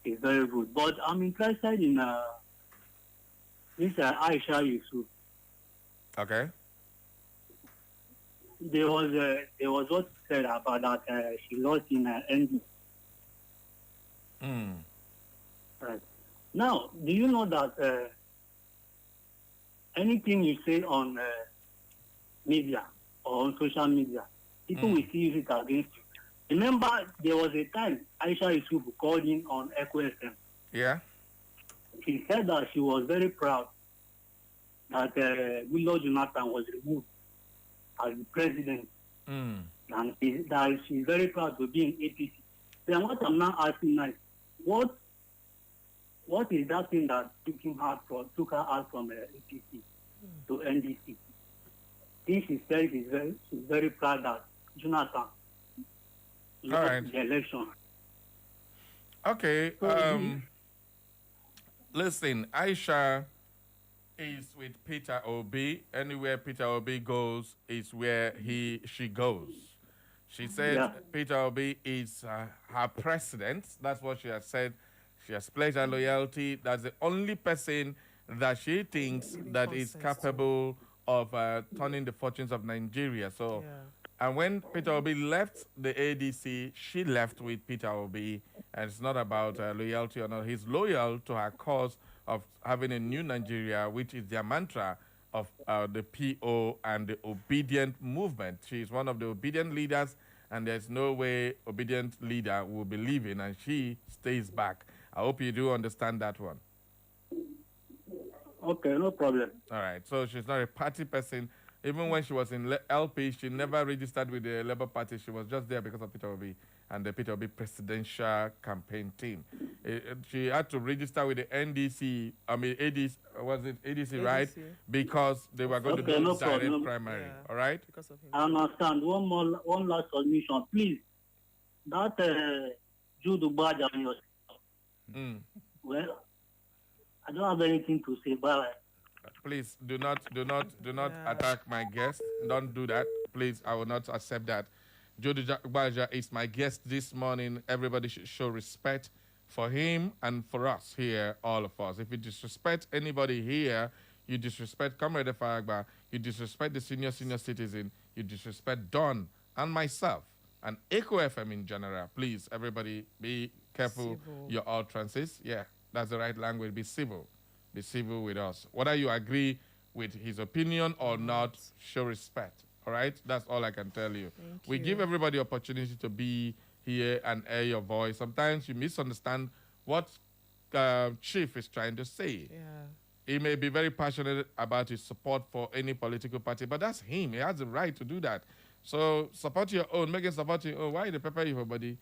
It's very good. But I'm interested in this Aisha Yusuf. Okay. There was what said about that she lost in ND. Right. Now, do you know that anything you say on media or on social media, people will see it against you? Remember, there was a time Aisha Yusuf called in on Echo FM. Yeah. She said that she was very proud that Goodluck Jonathan was removed as the president. And that she's very proud to be in APC. Then what I'm now asking now, what is that thing that took her out from APC to NDC? She said she's very proud that Jonathan lost the election. Okay. Listen, Aisha is with Peter Obi. Anywhere Peter Obi goes is where she goes. She said Peter Obi is her president. That's what she has said. She has pledged her loyalty. That's the only person that she thinks that is capable of turning the fortunes of Nigeria. So, and when Peter Obi left the ADC, she left with Peter Obi. And it's not about loyalty or not. He's loyal to her cause of having a new Nigeria, which is their mantra of the PO and the obedient movement. She is one of the obedient leaders, and there's no way obedient leader will be leaving, and she stays back. I hope you do understand that one. Okay, no problem. All right, so she's not a party person. Even when she was in LP, she never registered with the Labour Party. She was just there because of Peter Obi and the Peter Obi presidential campaign team. She had to register with the NDC, ADC, was it ADC, right? Because they were going to do direct primary, all right? Because of him. I understand. One last submission, please. That Jude Baja on your well, I don't have anything to say, but please do not attack my guest. Don't do that. Please, I will not accept that. Jody Baja is my guest this morning. Everybody should show respect for him and for us here, all of us. If you disrespect anybody here, you disrespect Comrade Fagba, you disrespect the senior citizen, you disrespect Don and myself and Echo FM in general. Please, everybody, be careful your utterances. Yeah, that's the right language. Be civil. Be civil with us. Whether you agree with his opinion or not, show respect. All right? That's all I can tell you. We give everybody opportunity to be here and air your voice. Sometimes you misunderstand what Chief is trying to say. Yeah. He may be very passionate about his support for any political party, but that's him. He has the right to do that. So support your own. Make it support your own. Why they pepper you for body?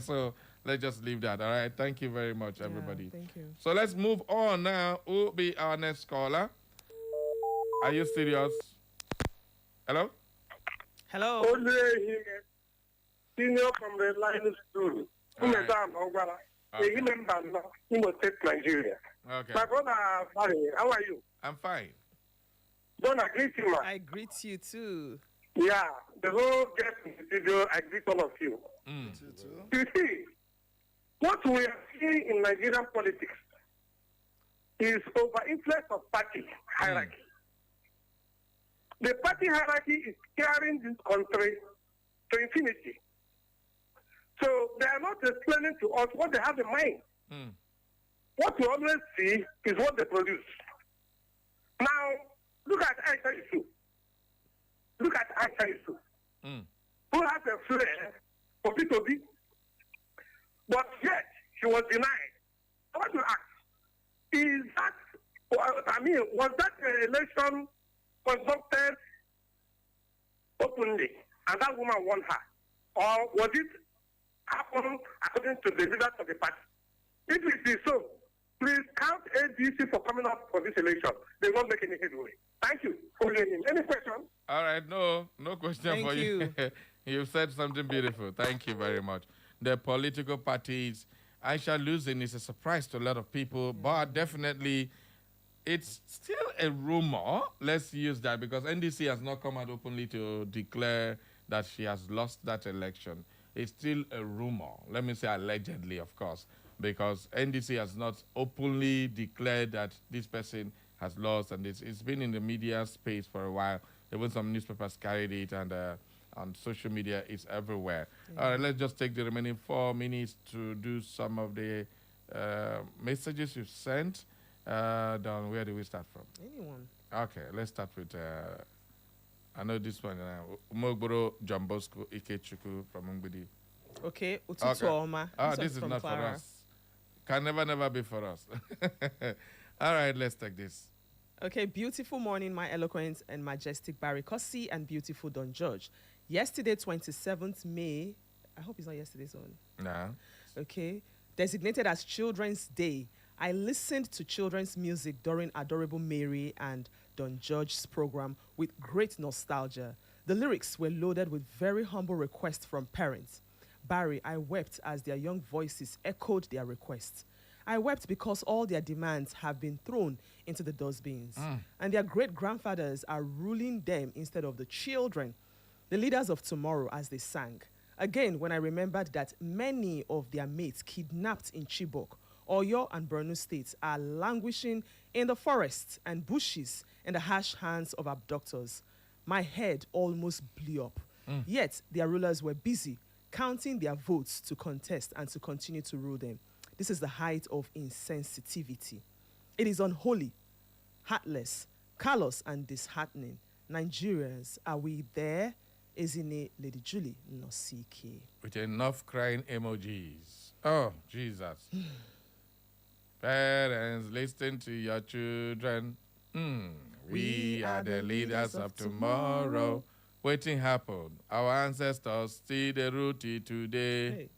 So let's just leave that. All right? Thank you very much, everybody. Thank you. So let's move on now. Who will be our next caller? Are you serious? Hello? Hello. Senior from the line school. Imo State, Nigeria. Okay. My brother, Barry, how are you? I'm fine. Don't I greet you, man. I greet you too. Yeah, the whole guest in the studio, I greet all of you. You see, what we are seeing in Nigerian politics is over-influence of party hierarchy. The party hierarchy is carrying this country to infinity. So they are not explaining to us what they have in mind. Mm. What we always see is what they produce. Now, look at Aisha Yusuf. Look at Aisha Yusuf, who has a flair for P2B, but yet she was denied. I want to ask, is that, was that election conducted openly and that woman won her? Or was it happen according to the leaders of the party? If it is so, please count ADC for coming up for this election. They won't make any headway. Thank you for listening. Any questions? All right, no question for you. You've said something beautiful. Thank you very much. The political parties, Aisha losing is a surprise to a lot of people, but definitely it's still a rumor. Let's use that because NDC has not come out openly to declare that she has lost that election. It's still a rumor. Let me say allegedly, of course, because NDC has not openly declared that this person has lost, and it's been in the media space for a while. Even some newspapers carried it, and on social media, it's everywhere. All right, let's just take the remaining 4 minutes to do some of the messages you've sent. Don, where do we start from? Anyone. Okay, let's start with, I know this one, Umogboro Jambosco Ikechukwu from Ngbidi. Okay, Ututu Oma. This is not Clara. For us. Can never be for us. All right, let's take this. Okay, beautiful morning, my eloquent and majestic Barry Kossi and beautiful Don George. Yesterday, 27th May, I hope it's not yesterday's one. No. Okay, designated as Children's Day. I listened to children's music during Adorable Mary and Don George's program with great nostalgia. The lyrics were loaded with very humble requests from parents. Barry, I wept as their young voices echoed their requests. I wept because all their demands have been thrown into the dustbins, and their great-grandfathers are ruling them instead of the children, the leaders of tomorrow, as they sang. Again, when I remembered that many of their mates kidnapped in Chibok, Oyo and Borno states are languishing in the forests and bushes in the harsh hands of abductors, my head almost blew up. Yet, their rulers were busy counting their votes to contest and to continue to rule them. This is the height of insensitivity. It is unholy, heartless, callous, and disheartening. Nigerians, are we there? Isn't Lady Julie Nosike? With enough crying emojis. Oh, Jesus. Parents, listen to your children. We are the leaders of tomorrow. Waiting happened. Our ancestors see the route today. Hey.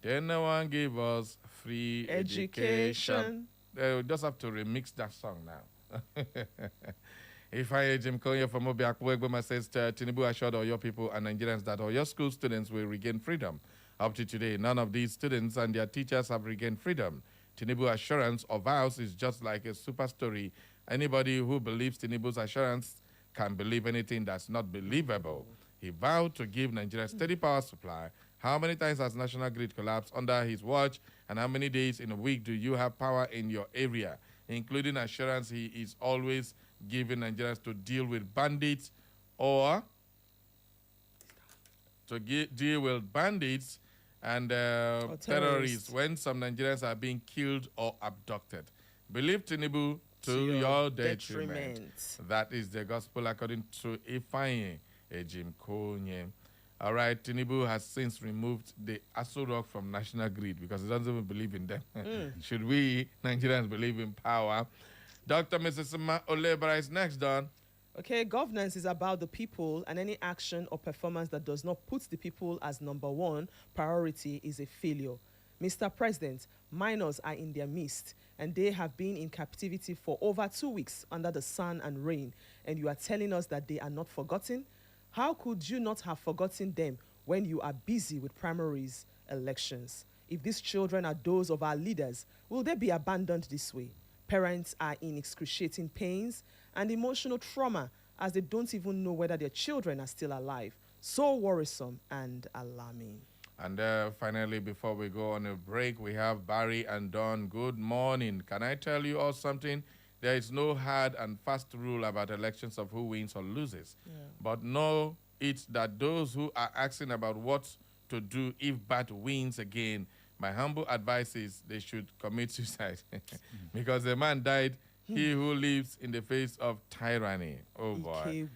Then no one give us free education. We just have to remix that song now. If I, Jim Konya from Obiakwegwema says, Tinubu assured all your people and Nigerians that all your school students will regain freedom. Up to today, none of these students and their teachers have regained freedom. Tinubu assurance or vows is just like a super story. Anybody who believes Tinubu's assurance can believe anything that's not believable. He vowed to give Nigeria steady power supply. How many times has National Grid collapsed under his watch? And how many days in a week do you have power in your area? Including assurance he is always giving Nigerians to deal with bandits or to deal with bandits and terrorists when some Nigerians are being killed or abducted. Believe Tinubu to your detriment. That is the gospel according to Ifeanyi Ejim Konye. All right, Tinubu has since removed the Aso Rock from National Grid because he doesn't even believe in them. Should we, Nigerians, believe in power? Dr. Mrs. Olebra is next, Don. Okay, governance is about the people, and any action or performance that does not put the people as number one priority is a failure. Mr. President, minors are in their midst, and they have been in captivity for over 2 weeks under the sun and rain, and you are telling us that they are not forgotten? How could you not have forgotten them when you are busy with primaries elections? If these children are those of our leaders, will they be abandoned this way? Parents are in excruciating pains and emotional trauma as they don't even know whether their children are still alive. So worrisome and alarming. And finally, before we go on a break, we have Barry and Don. Good morning. Can I tell you all something? There is no hard and fast rule about elections of who wins or loses. But know it that those who are asking about what to do if Bat wins again? My humble advice is they should commit suicide because the man died. He who lives in the face of tyranny. Oh, boy.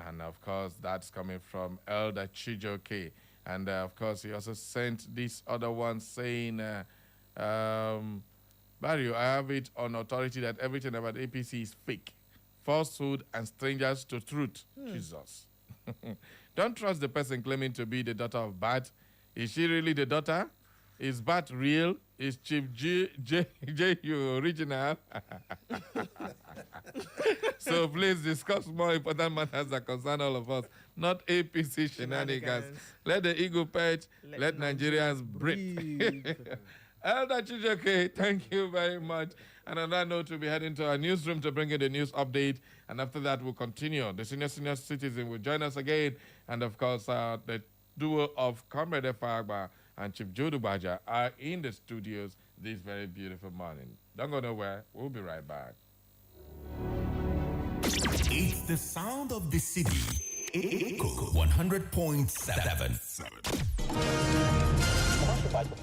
And, of course, that's coming from Elder Chijoke. And, of course, he also sent this other one saying, Barrio, I have it on authority that everything about APC is fake, falsehood, and strangers to truth. Jesus. Don't trust the person claiming to be the daughter of Bat. Is she really the daughter? Is Bat real? Is Chief J original? So please discuss more important matters that concern all of us, not APC shenanigans. Let the ego perch, let Nigerians breathe. Elder Chijoke, thank you very much. And on that note, we'll be heading to our newsroom to bring you the news update. And after that, we'll continue. The senior citizen will join us again. And of course, the duo of Comrade Fagba and Chief Jodu Baja are in the studios this very beautiful morning. Don't go nowhere. We'll be right back. It's the sound of the city. Echo 100.7.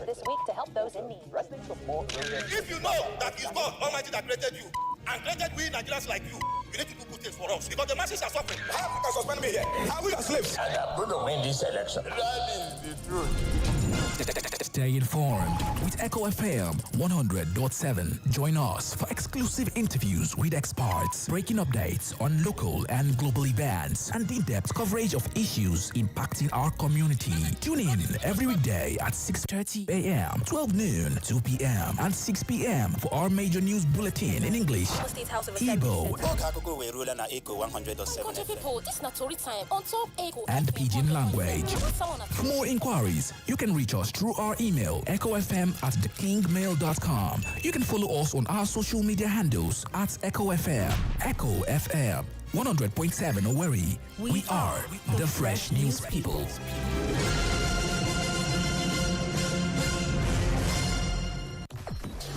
This week to help those in need. If you know that it's God Almighty that created you and created we Nigerians like you need to do good things for us because the masses are suffering. How you can suspend me here? Are we your slaves? And I'm going to win this election. That is the truth. Stay informed with Echo FM 100.7. Join us for exclusive interviews with experts, breaking updates on local and global events, and in-depth coverage of issues impacting our community. Tune in every weekday at 6:30 a.m., 12 noon, 2 p.m., and 6 p.m. for our major news bulletin in English, Igbo, Country people, this not story time on top Echo and Pidgin language. For more inquiries, you can reach us through our email, echofm@thekingmail.com. You can follow us on our social media handles at Echo FM. Echo FM 100.7 Owerri. We are the Fresh News People.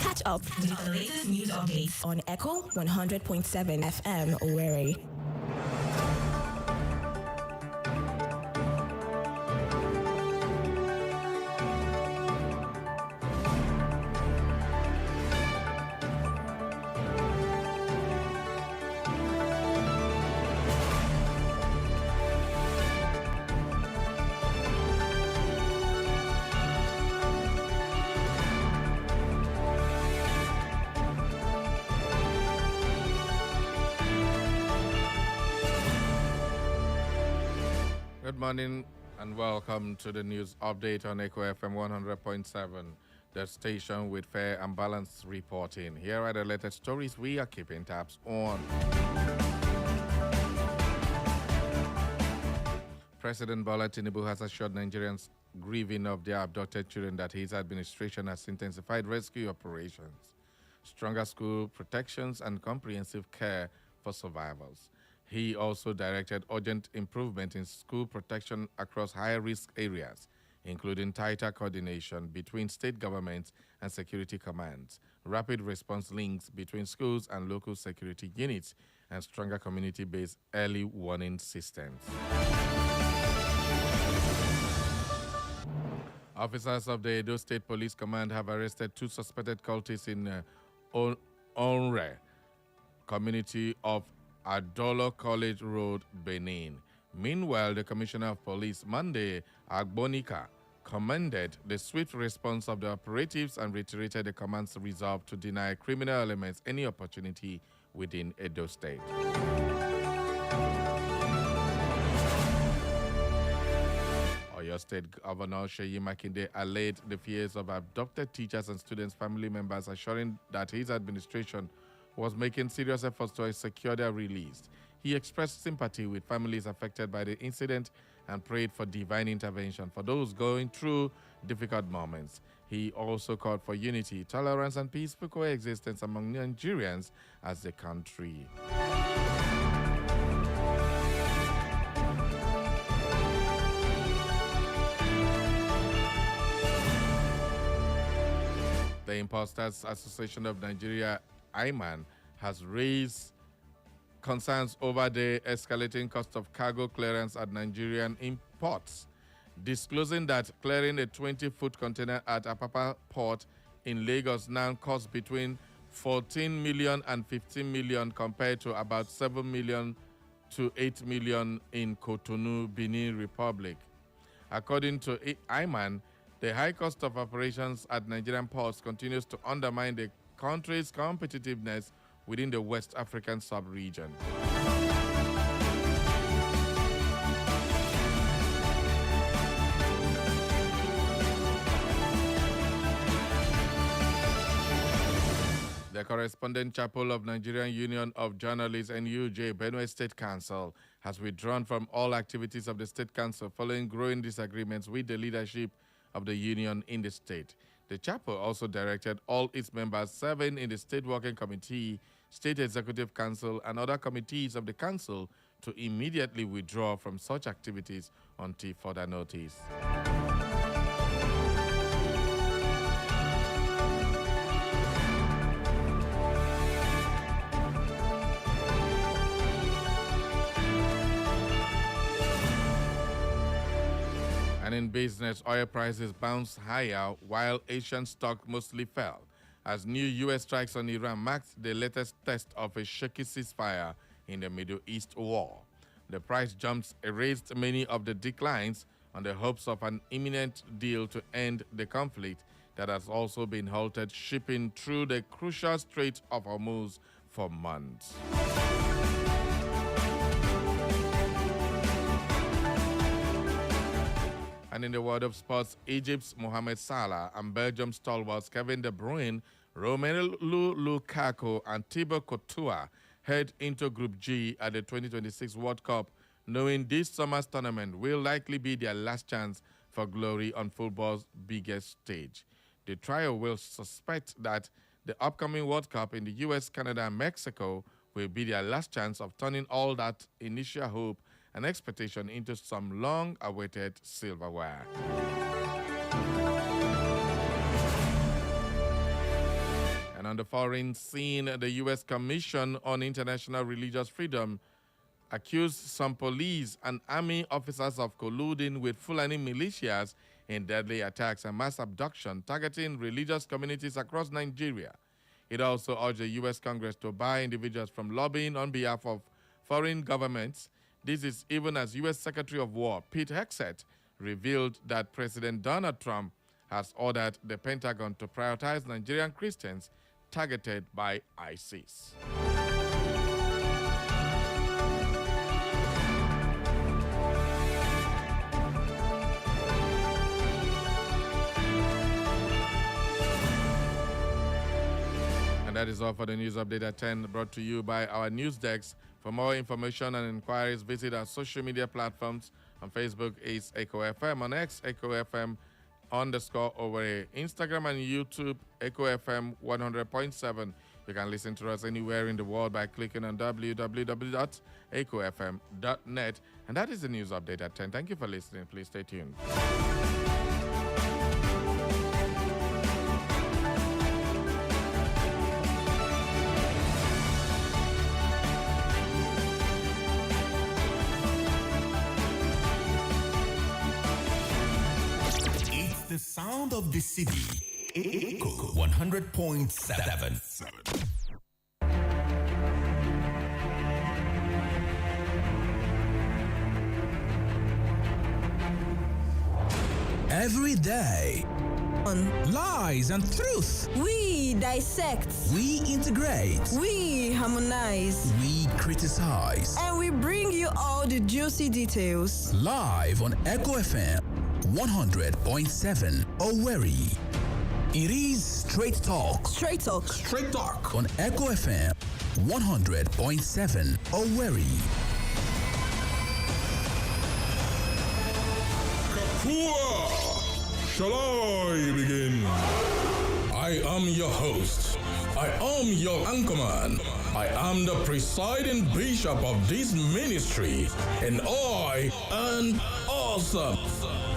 Catch up with the latest news updates on Echo 100.7 FM Owerri. Good morning and welcome to the news update on Echo FM 100.7, the station with fair and balanced reporting. Here are the latest stories we are keeping tabs on. President Bola Tinubu has assured Nigerians grieving of their abducted children that his administration has intensified rescue operations, stronger school protections, and comprehensive care for survivors. He also directed urgent improvement in school protection across high-risk areas, including tighter coordination between state governments and security commands, rapid response links between schools and local security units, and stronger community-based early warning systems. Officers of the Edo State Police Command have arrested 2 suspected cultists in Onre, community of Adolo College Road, Benin. Meanwhile, the Commissioner of Police, Monday Agbonika, commended the swift response of the operatives and reiterated the command's resolve to deny criminal elements any opportunity within Edo State. Oyo State Governor Seyi Makinde allayed the fears of abducted teachers and students' family members, assuring that his administration was making serious efforts to secure their release. He expressed sympathy with families affected by the incident and prayed for divine intervention for those going through difficult moments. He also called for unity, tolerance, and peaceful coexistence among Nigerians as a country. The Imposters Association of Nigeria, IMAN, has raised concerns over the escalating cost of cargo clearance at Nigerian imports. disclosing that clearing a 20-foot container at Apapa port in Lagos now costs between 14 million and 15 million compared to about 7 million to 8 million in Cotonou, Benin Republic. According to Ayman, the high cost of operations at Nigerian ports continues to undermine the country's competitiveness within the West African sub-region. The correspondent chapel of Nigerian Union of Journalists NUJ, Benue State Council, has withdrawn from all activities of the State Council following growing disagreements with the leadership of the union in the state. The chapel also directed all its members serving in the State Working Committee, State Executive Council, and other committees of the council to immediately withdraw from such activities until further notice. And in business, oil prices bounced higher while Asian stock mostly fell, as new U.S. strikes on Iran marked the latest test of a shaky ceasefire in the Middle East war. The price jumps erased many of the declines on the hopes of an imminent deal to end the conflict that has also been halted shipping through the crucial Strait of Hormuz for months. And in the world of sports, Egypt's Mohamed Salah and Belgium's stalwarts Kevin De Bruyne, Romelu Lukaku, and Thibaut Courtois head into Group G at the 2026 World Cup, knowing this summer's tournament will likely be their last chance for glory on football's biggest stage. The trio will suspect that the upcoming World Cup in the US, Canada, and Mexico will be their last chance of turning all that initial hope and expectation into some long-awaited silverware. And on the foreign scene, the U.S. Commission on International Religious Freedom accused some police and army officers of colluding with Fulani militias in deadly attacks and mass abduction targeting religious communities across Nigeria. It also urged the U.S. Congress to bar individuals from lobbying on behalf of foreign governments. This is even as U.S. Secretary of War Pete Hegseth revealed that President Donald Trump has ordered the Pentagon to prioritize Nigerian Christians targeted by ISIS. And that is all for the news update at 10, brought to you by our news desk. For more information and inquiries, visit our social media platforms. On Facebook is Echo FM, on X, Echo FM _over, Instagram and YouTube, Echo FM 100.7. You can listen to us anywhere in the world by clicking on www.echofm.net. And that is the news update at 10. Thank you for listening. Please stay tuned. The sound of the city. Echo 100.7. Every day, on lies and truth, we dissect, we integrate, we harmonize, we criticize, and we bring you all the juicy details. Live on Echo FM 100.7 Owerri. It is Straight Talk. Straight Talk. Straight Talk on Echo FM 100.7 Owerri. Kapua! Shall I begin? I am your host. I am your anchorman. I am the presiding bishop of this ministry. And I awesome.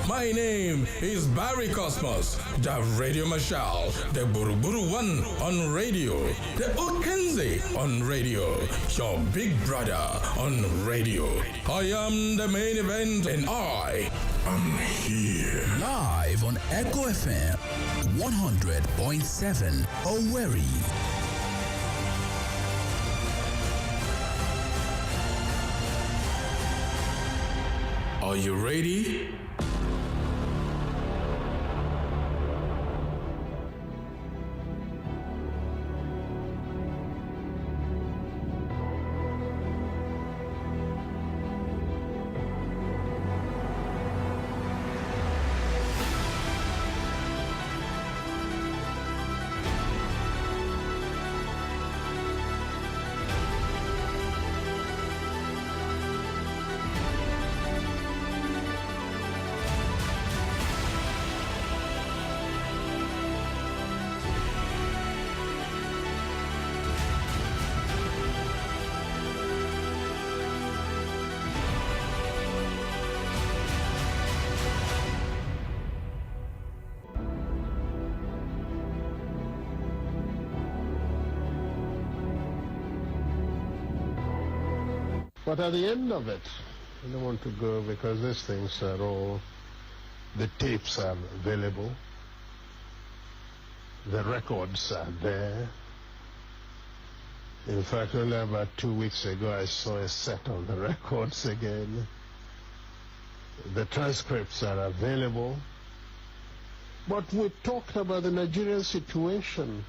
My name is Barry Cosmos, the Radio Marshal, the Buruburu One on radio, the Okenze on radio, your big brother on radio. I am the main event and I am here. Live on Echo FM 100.7 Owerri. Are you ready? But at the end of it, I don't want to go because these things are all, the tapes are available, the records are there. In fact, only about 2 weeks ago, I saw a set of the records again. The transcripts are available. But we talked about the Nigerian situation.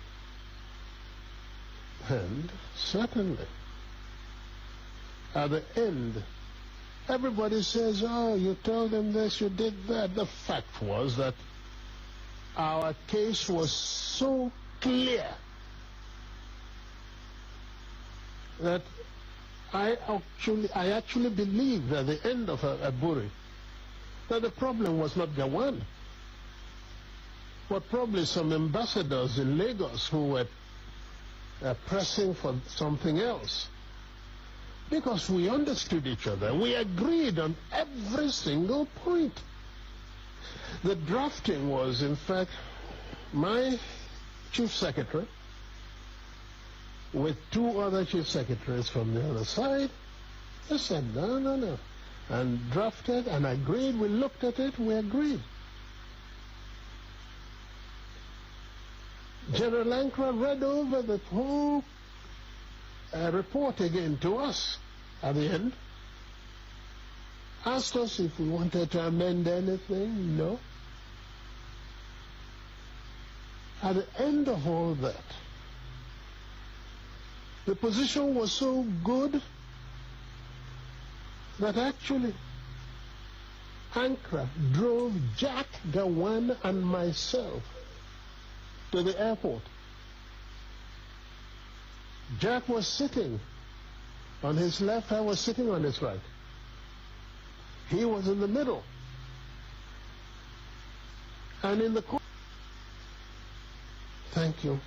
And certainly, at the end, everybody says, oh, you told them this, you did that. The fact was that our case was so clear that I actually believed at the end of ABURI that the problem was not Gawan, but probably some ambassadors in Lagos who were pressing for something else. Because we understood each other. We agreed on every single point. The drafting was, in fact, my chief secretary with 2 other chief secretaries from the other side. They said, no. And drafted and agreed. We looked at it, we agreed. General Ankara read over the whole report again to us at the end. Asked us if we wanted to amend anything. No. At the end of all that, the position was so good that actually Ankara drove Jack, Gawan, and myself to the airport. Jack was sitting on his left, I was sitting on his right. He was in the middle. And in the corner. Thank you.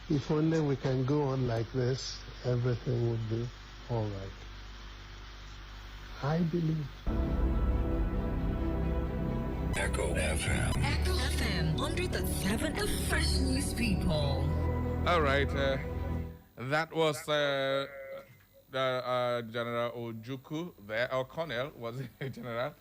If only we can go on like this, everything would be all right. I believe. Echo FM. Echo FM 100.7, the fresh news people. All right. That was General Ojukwu there, or Colonel, was it General,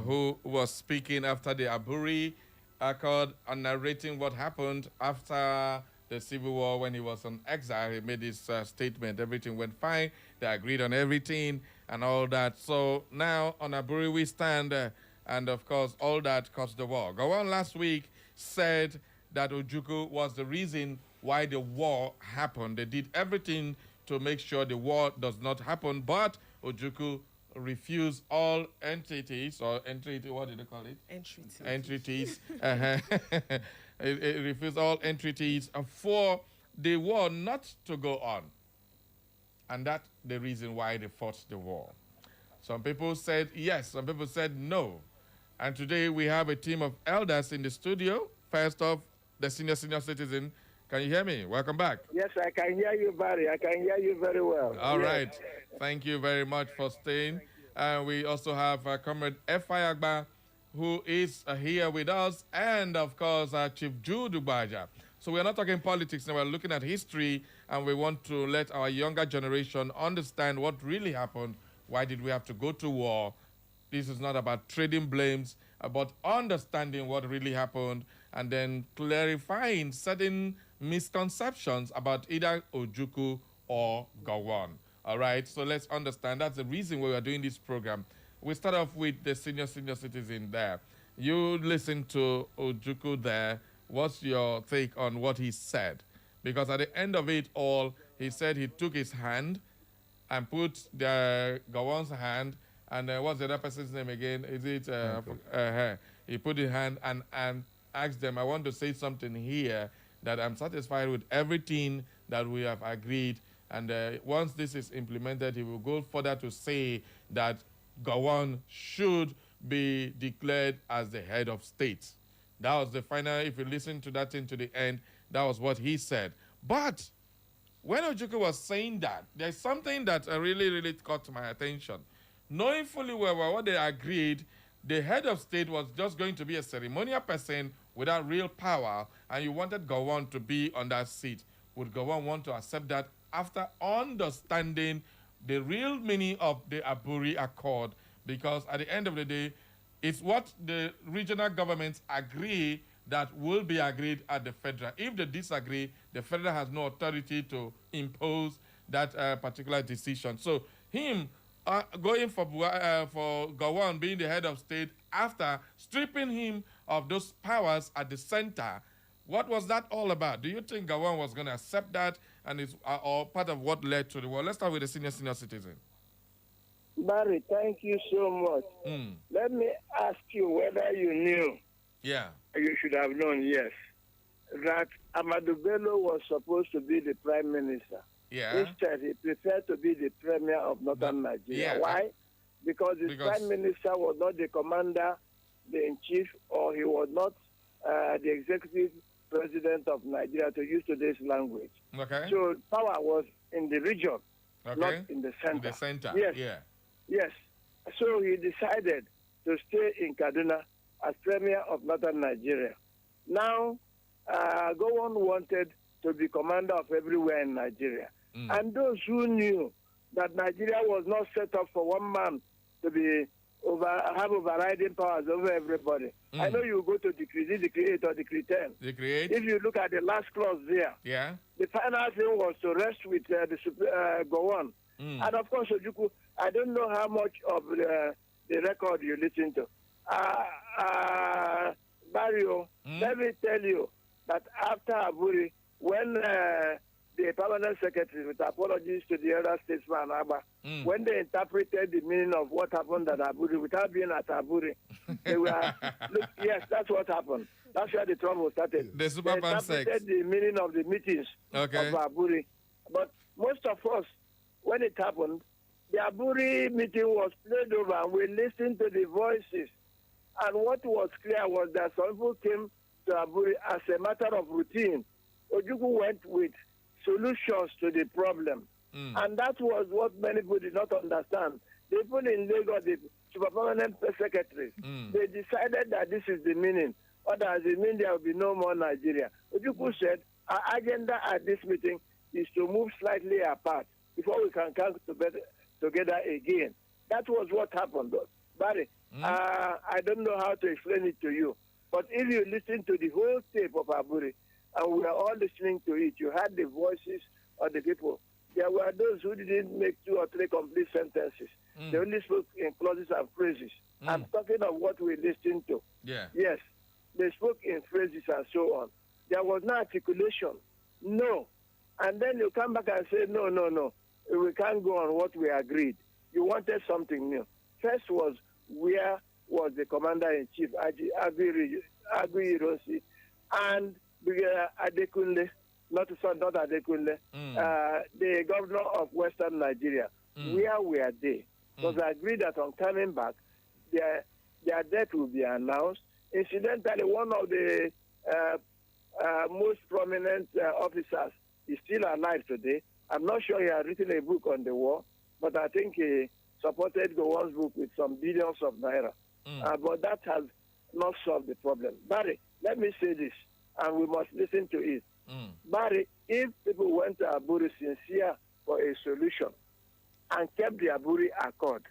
who was speaking after the ABURI Accord and narrating what happened after the Civil War when he was on exile. He made his statement. Everything went fine. They agreed on everything and all that. So now on ABURI we stand, and of course all that caused the war. Gowon last week said that Ojukwu was the reason why the war happened. They did everything to make sure the war does not happen, but Ojukwu refused all entities, or entity, what did they call it? Entities. Entities. It refused all entities for the war not to go on. And that's the reason why they fought the war. Some people said yes, some people said no. And today we have a team of elders in the studio. First off, the senior citizen. Can you hear me? Welcome back. Yes, I can hear you, Barry. I can hear you very well. All yes. right. Thank you very much for staying. We also have Comrade F.I. Agba, who is here with us, and of course Chief Jude Ubaja. So we're not talking politics now, we're looking at history, and we want to let our younger generation understand what really happened. Why did we have to go to war? This is not about trading blames, about understanding what really happened, and then clarifying certain misconceptions about either Ojukwu or Gowon. All right, so let's understand. That's the reason why we're doing this program. We start off with the senior citizen there. You listen to Ojukwu there. What's your take on what he said? Because at the end of it all, he said he took his hand and put the Gowon's hand, and what's the other person's name again? Is it he put his hand and asked them, I want to say something here that I'm satisfied with everything that we have agreed, and once this is implemented, he will go further to say that Gowon should be declared as the head of state. That was the final, if you listen to that thing to the end, that was what he said. But when Ojukwu was saying that, there's something that really caught my attention. Knowing fully well what they agreed, the head of state was just going to be a ceremonial person without real power, and you wanted Gowon to be on that seat. Would Gowon want to accept that after understanding the real meaning of the ABURI Accord? Because at the end of the day, it's what the regional governments agree that will be agreed at the federal. If they disagree, the federal has no authority to impose that particular decision. So him going for Gowon being the head of state after stripping him of those powers at the center, what was that all about? Do you think Gowon was going to accept that, and is or part of what led to the war? Let's start with the senior citizen. Barry, thank you so much. Let me ask you whether you knew. Yeah. You should have known, yes, that Amadou Bello was supposed to be the prime minister. Yeah. Instead, he preferred to be the premier of northern Nigeria. Yeah. Why? Because the prime minister was not the commander-in-chief, or he was not the executive president of Nigeria, to use today's language. Okay. So power was in the region, not in the center. In the center, yes. Yeah. Yes. So he decided to stay in Kaduna as premier of northern Nigeria. Now, Gowon wanted to be commander of everywhere in Nigeria. And those who knew that Nigeria was not set up for one man to be have overriding powers over everybody. I know you go to Decree 8 or Decree 10. Decree 8? If you look at the last clause there, the final thing was to rest with Gowon. And of course, Ojukwu, I don't know how much of the record you listen to. Barrio, let me tell you that after ABURI, when the permanent secretary, with apologies to the other statesman, Abba, when they interpreted the meaning of what happened at ABURI without being at ABURI, they were, yes, that's what happened. That's where the trouble started. The they interpreted the meaning of the meetings of ABURI. But most of us, when it happened, the ABURI meeting was played over, and we listened to the voices. And what was clear was that some people came to ABURI as a matter of routine. Ojukwu went with solutions to the problem. And that was what many people did not understand. The people in Lagos, the super permanent secretaries, they decided that this is the meaning. Others, it means there will be no more Nigeria. Ojukwu said, our agenda at this meeting is to move slightly apart before we can come together again. That was what happened, though. Barry, I don't know how to explain it to you, but if you listen to the whole tape of ABURI, and we are all listening to it, you heard the voices of the people. There were those who didn't make 2 or 3 complete sentences. They only spoke in clauses and phrases. I'm talking of what we listened to. Yes, they spoke in phrases and so on. There was no articulation. No. And then you come back and say, no. We can't go on what we agreed. You wanted something new. First was, where was the commander-in-chief, Agui Ironsi, and Adekunle, not Adekunle, the governor of Western Nigeria. Where were they? Because I agreed that on coming back, their death will be announced. Incidentally, one of the most prominent officers is still alive today. I'm not sure he has written a book on the war, but I think he supported Gowon's book with some billions of naira. But that has not solved the problem. Barry, let me say this, and we must listen to it. Barry, if people went to ABURI sincere for a solution and kept the ABURI accord,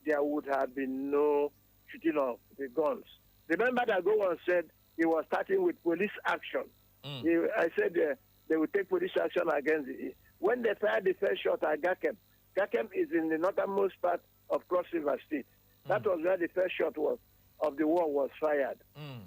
there would have been no shooting of the guns. Remember that Gowon said he was starting with police action. I said they would take police action against it. When they fired the first shot at Gakem, Gakem is in the northernmost part of Cross River State. That was where the first shot of the war was fired.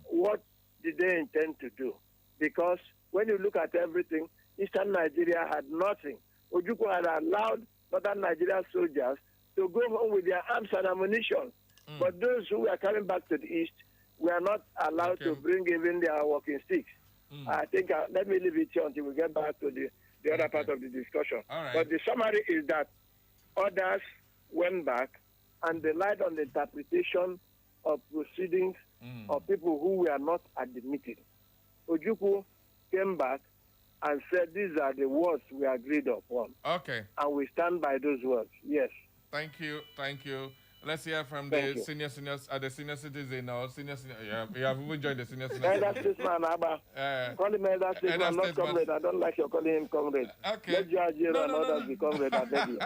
What did they intend to do? Because when you look at everything, Eastern Nigeria had nothing. Ojukwu had allowed Northern Nigeria soldiers to go home with their arms and ammunition. But those who were coming back to the east were not allowed to bring even their walking sticks. I think, let me leave it here until we get back to the other part of the discussion. But the summary is that others went back and they relied on the interpretation of proceedings of people who were not at the meeting. Ojukwu came back and said, these are the words we agreed upon. Okay. And we stand by those words. Yes. Thank you. Thank you. Let's hear from the senior citizen or senior. Yeah, you have even joined the senior citizen. Elder statesman, Abba. Call him elder statesman, not comrade. I don't like your calling him comrade. Okay. Let Judge and others be comrade, I beg you.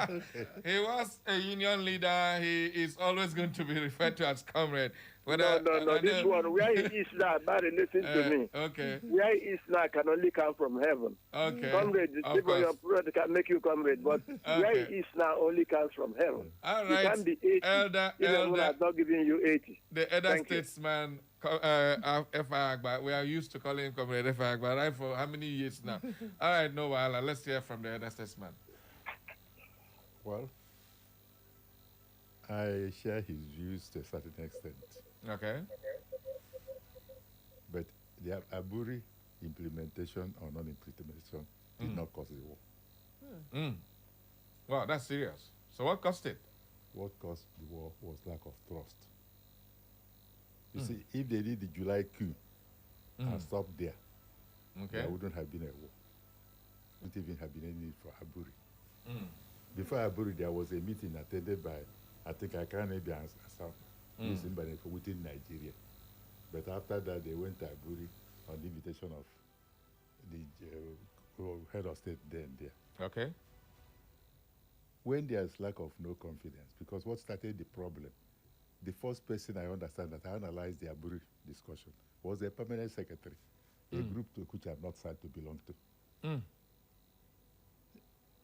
He was a union leader. He is always going to be referred to as comrade. No. This one, where he is now, Barry, listen to me. Okay. Where he is now can only come from heaven. Okay. Comrade, the people your brother can make you comrade, but where he is now only comes from heaven. All right. You can be 80, Elder, I'm not giving you 80. The elder statesman, F.I. Agba, we are used to calling him comrade F.I. Agba, right, for how many years now? All right, no, Wahala. Let's hear from the elder statesman. Well, I share his views to a certain extent. Okay. But the ABURI implementation or non-implementation did not cause the war. Wow, that's serious. So what caused it? What caused the war was lack of trust. You see, if they did the July coup and stopped there, there wouldn't have been a war. Wouldn't even have been any need for ABURI. Before ABURI, there was a meeting attended by, I think I can't maybe answer within Nigeria. But after that, they went to ABURI on the invitation of the head of state then there. Okay. When there's lack of no confidence, because what started the problem, the first person I understand that I analyzed the ABURI discussion was a permanent secretary, a group to which I'm not sad to belong to.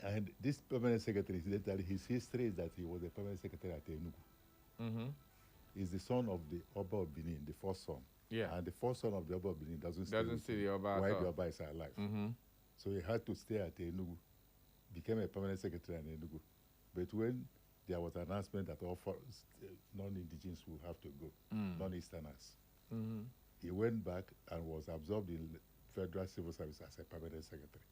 And this permanent secretary, his history is that he was a permanent secretary at Enugu. He's the son of the Oba of Benin, the first son. Yeah. And the first son of the Oba of Benin doesn't see the Oba while the Oba is alive. So he had to stay at Enugu, became a permanent secretary at Enugu. But when there was an announcement that all non-indigenous will have to go, non-Easterners, he went back and was absorbed in Federal Civil Service as a permanent secretary,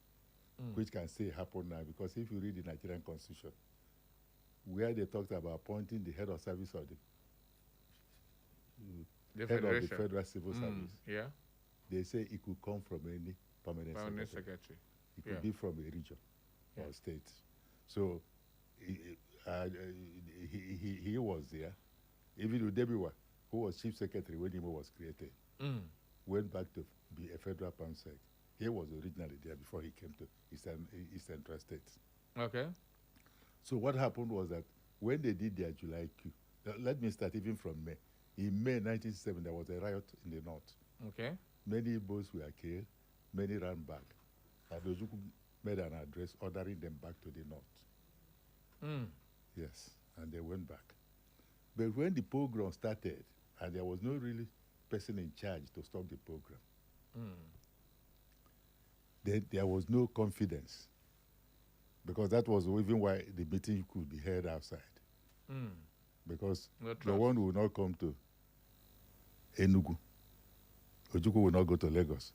which can still happen now, because if you read the Nigerian Constitution, where they talked about appointing the head of service or the head of the Federal Civil Service, they say it could come from any permanent secretary. It could be from a region or state. So he was there. Even Udebiwa, who was chief secretary when Imo was created, went back to be a federal permanent secretary. He was originally there before he came to Eastern States. Okay. So what happened was that when they did their July coup, let me start even from May. In May 1967, there was a riot in the north. Okay. Many Igbos were killed, many ran back. And Ojukwu made an address ordering them back to the north. Yes, and they went back. But when the pogrom started, and there was no really person in charge to stop the pogrom, there was no confidence, because that was even why the meeting could be held outside. Because the one will not come to Enugu. Ojukwu will not go to Lagos.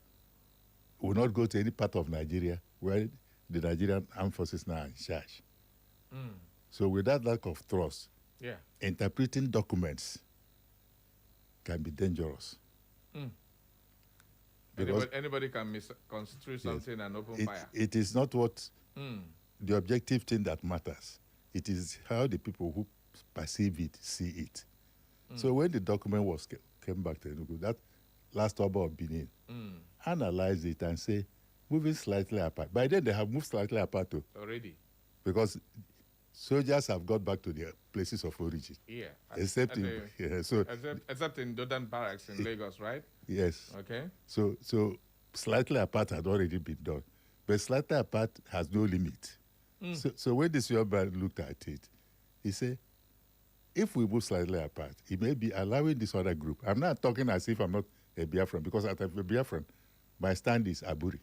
Will not go to any part of Nigeria where the Nigerian armed forces now are in charge. So with that lack of trust, interpreting documents can be dangerous. Anybody can misconstrue something and open fire. It is not what the objective thing that matters. It is how the people who perceive it, see it. So when the document came back to Enugu, that last Oba of Benin analyzed it and say, moving slightly apart. By then they have moved slightly apart too. Already. Because soldiers have got back to their places of origin. Yeah. Except in Dodan Barracks in Lagos, right? Yes. Okay. So slightly apart had already been done. But slightly apart has no limit. So when this young man looked at it, he said, if we move slightly apart, it may be allowing this other group. I'm not talking as if I'm not a Biafran, because as a Biafran, my stand is Aburi.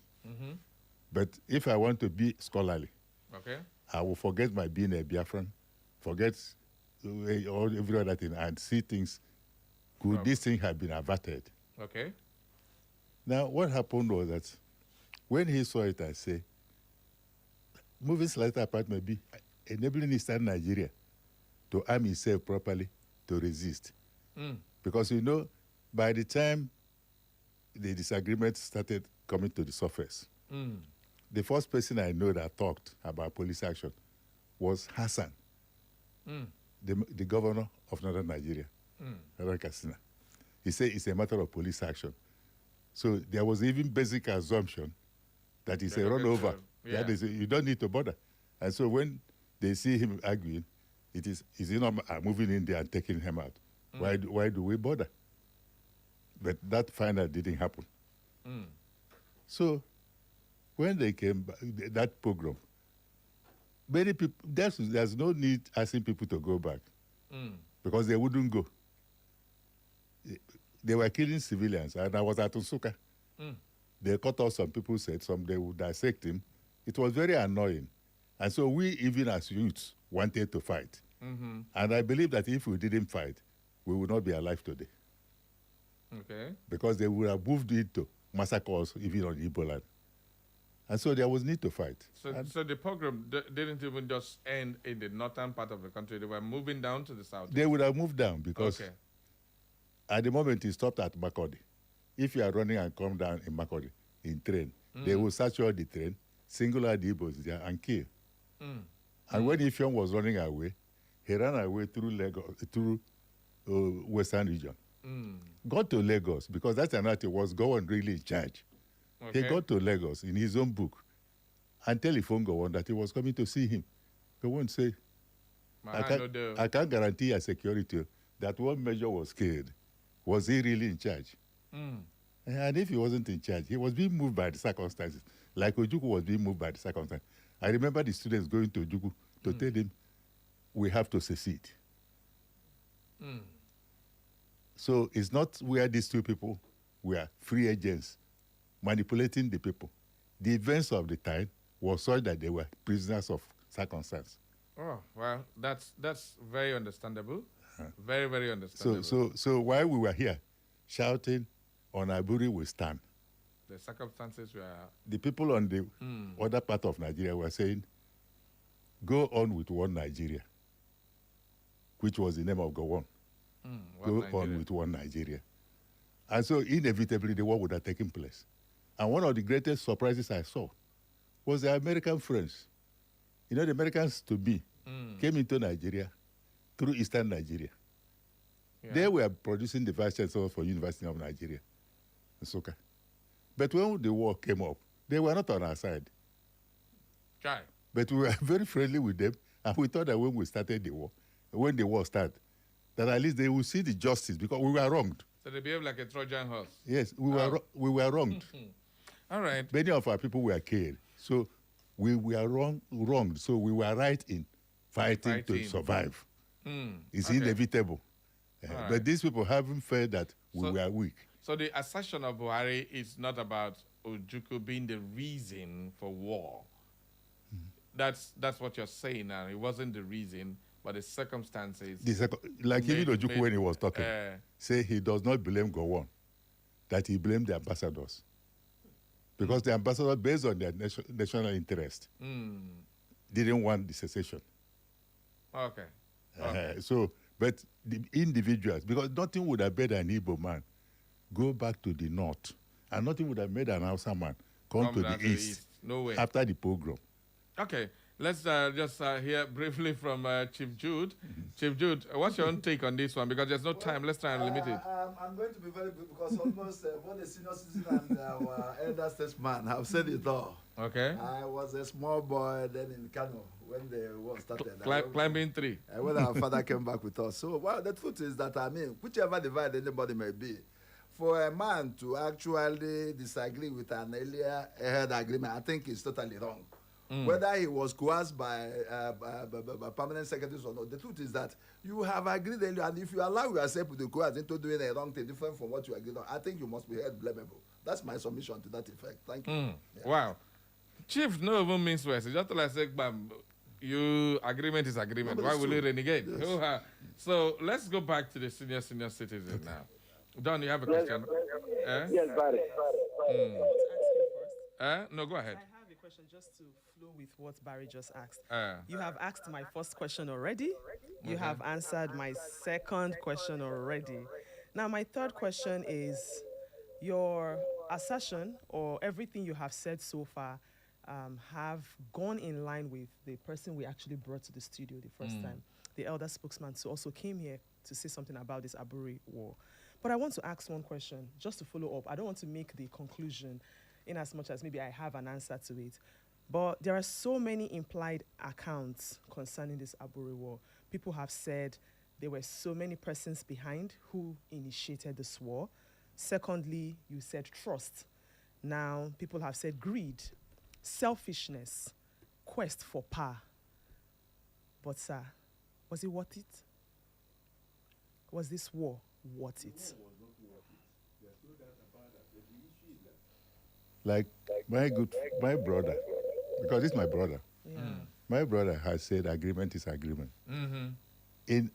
But if I want to be scholarly, okay, I will forget my being a Biafran, forget every other thing, and see things. Could this thing have been averted? Okay. Now, what happened was that when he saw it, I say, moving slightly apart may be enabling Eastern Nigeria to arm itself properly to resist. Because, you know, by the time the disagreement started coming to the surface, the first person I know that talked about police action was Hassan, the governor of Northern Nigeria, Northern Katsina. He said it's a matter of police action. So there was even basic assumption that it's a runover. Yeah. That is, you don't need to bother. And so when they see him arguing, is he not moving in there and taking him out? Why do we bother? But that finally didn't happen. So when they came back, that program, many people, there's no need asking people to go back because they wouldn't go. They were killing civilians, and I was at Nsukka. They cut off some people, said they would dissect him. It was very annoying. And so we, even as youths, wanted to fight. And I believe that if we didn't fight, we would not be alive today. Okay. Because they would have moved into massacres even on Igbo land. And so there was need to fight. So the program didn't even just end in the northern part of the country. They were moving down to the south. They would have moved down because at the moment it stopped at Makurdi. If you are running and come down in Makurdi in train, they will search all the train, single out the Igbos there and kill. And when Ifeon was running away, he ran away through Lagos, through Western region. Got to Lagos because that's another thing, was Gowon really in charge. He got to Lagos in his own book and telephoned Gowon that he was coming to see him. Gowon said, I can't guarantee your security that one major was killed. Was he really in charge? And if he wasn't in charge, he was being moved by the circumstances, like Ojukwu was being moved by the circumstances. I remember the students going to Ojukwu to tell him, we have to secede. So it's not where these two people were free agents manipulating the people. The events of the time was such that they were prisoners of circumstance. Oh, well, that's very understandable. Very, very understandable. So while we were here shouting, on Aburi we stand, the circumstances were... The people on the other part of Nigeria were saying, go on with one Nigeria, which was the name of Gowon. Go on with one Nigeria. And so inevitably the war would have taken place. And one of the greatest surprises I saw was the American friends. You know, the Americans to me came into Nigeria through Eastern Nigeria. Yeah. They were producing the vice chancellor for University of Nigeria, Nsukka. But when the war came up, they were not on our side. Try. But we were very friendly with them, and we thought that when we started the war, when the war started, that at least they would see the justice, because we were wronged. So they behaved like a Trojan horse. Yes, we were wronged. All right. Many of our people were killed. So we were wronged. So we were right in fighting to survive. It's inevitable. Right. But these people haven't felt that we were weak. So the assertion of Buhari is not about Ojukwu being the reason for war. That's what you're saying now. It wasn't the reason, but the circumstances. Like even Ojukwu when he was talking, say he does not blame Gowon, that he blamed the ambassadors. Because the ambassadors, based on their national interest, didn't want the secession. Okay. But the individuals, because nothing would have made an Igbo man go back to the north, and nothing would have made an Hausa man come to the east. No way. After the pogrom. Okay. Let's just hear briefly from Chief Jude. Chief Jude, what's your own take on this one? Because there's no time. Let's try and limit it. I'm going to be very good because almost both the senior citizen and our elder statesman have said it all. Okay. I was a small boy then in Kano when the war started. Climbing tree. When our father came back with us. So, well, the truth is that, I mean, whichever divide anybody may be, for a man to actually disagree with an earlier head agreement, I think is totally wrong. Whether he was coerced by permanent secretaries or not, the truth is that you have agreed earlier, and if you allow yourself to be coerced into doing a wrong thing different from what you agreed on, I think you must be held blamable. That's my submission to that effect. Thank you. Yeah. Wow. Chief no even means worse. It's just like say, bam, you agreement is agreement. Why will you renegade? Yes. So let's go back to the senior citizen now. Don, you have a question? Yes, Barry. No, go ahead. I have a question just to flow with what Barry just asked. You have asked my first question already. You have answered my second question already. Now, my third question is your assertion or everything you have said so far have gone in line with the person we actually brought to the studio the first time, the elder spokesman, who also came here to say something about this ABURI war. But I want to ask one question just to follow up. I don't want to make the conclusion in as much as maybe I have an answer to it. But there are so many implied accounts concerning this ABURI war. People have said there were so many persons behind who initiated this war. Secondly, you said trust. Now, people have said greed, selfishness, quest for power. But, sir, was it worth it? Was this war worth it? Like my brother, because it's my brother. Yeah. My brother has said agreement is agreement. In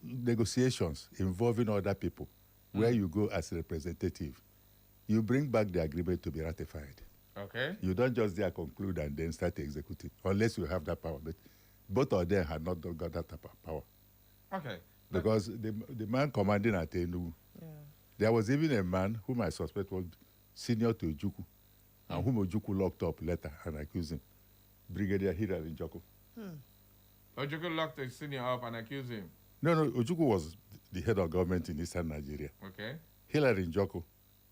negotiations involving other people, where you go as a representative, you bring back the agreement to be ratified. Okay. You don't just there conclude and then start executing, unless you have that power. But both of them had not got that type of power. Okay. Because the man commanding at Enugu, there was even a man whom I suspect was senior to Ojukwu, and whom Ojukwu locked up later and accused him, Brigadier Hilary Njoko. Ojukwu locked a senior up and accused him? No, Ojukwu was the head of government in eastern Nigeria. Okay. Hilary Njoko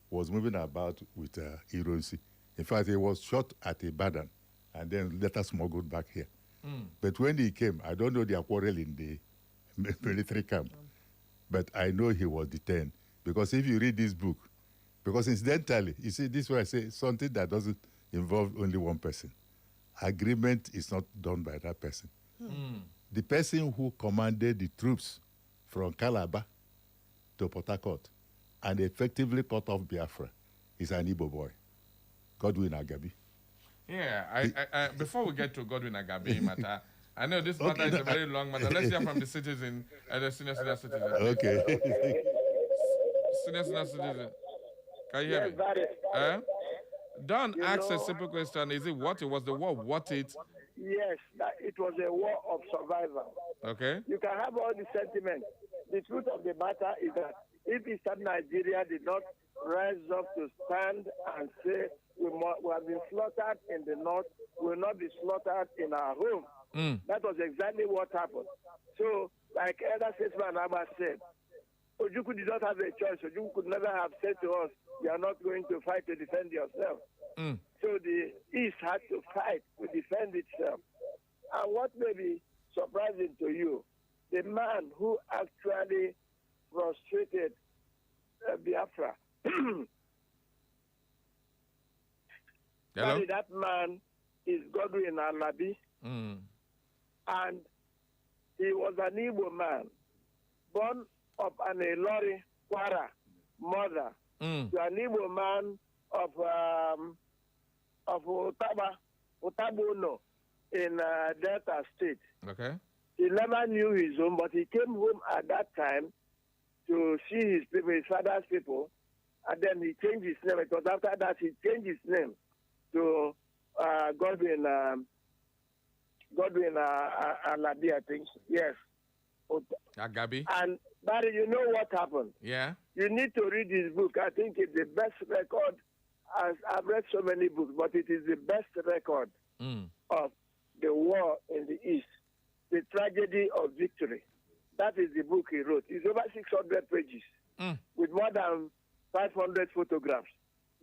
was moving about with Ironsi. In fact, he was shot at Ibadan and then later smuggled back here. But when he came, I don't know their quarrel in the military camp, but I know he was detained. Because if you read this book, because incidentally, you see, this is why I say something that doesn't involve only one person. Agreement is not done by that person. The person who commanded the troops from Calabar to Port Harcourt and effectively cut off Biafra is an Igbo boy, Godwin Agabi. Yeah, I before we get to Godwin Agabi matter, I know this matter is a very long matter. Let's hear from the citizen, the senior citizen. Okay. Senior citizen. Can you hear me? Don asked a simple question. Is it what it was the war? What it? Yes, it was a war of survival. Okay. You can have all the sentiment. The truth of the matter is that if Eastern Nigeria did not rise up to stand and say we have been slaughtered in the north, we will not be slaughtered in our home. That was exactly what happened. So, like Elder Statesman Abba said, Ojukwu did not have a choice. Ojukwu could never have said to us, you are not going to fight to defend yourself. So the East had to fight to defend itself. And what may be surprising to you, the man who actually frustrated Biafra, that man is Godwin Alabi, and he was an Igbo man, born of an Ilori Kwara mother, to an Igbo man of Utabuno in Delta State. Okay. He never knew his home, but he came home at that time to see his people, his father's people, and then he changed his name. It was after that he changed his name to Godwin Alabi, I think. Yes. Agabi. And Barry, you know what happened? Yeah. You need to read his book. I think it's the best record. I've read so many books, but it is the best record of the war in the East, The Tragedy of Victory. That is the book he wrote. It's over 600 pages with more than 500 photographs.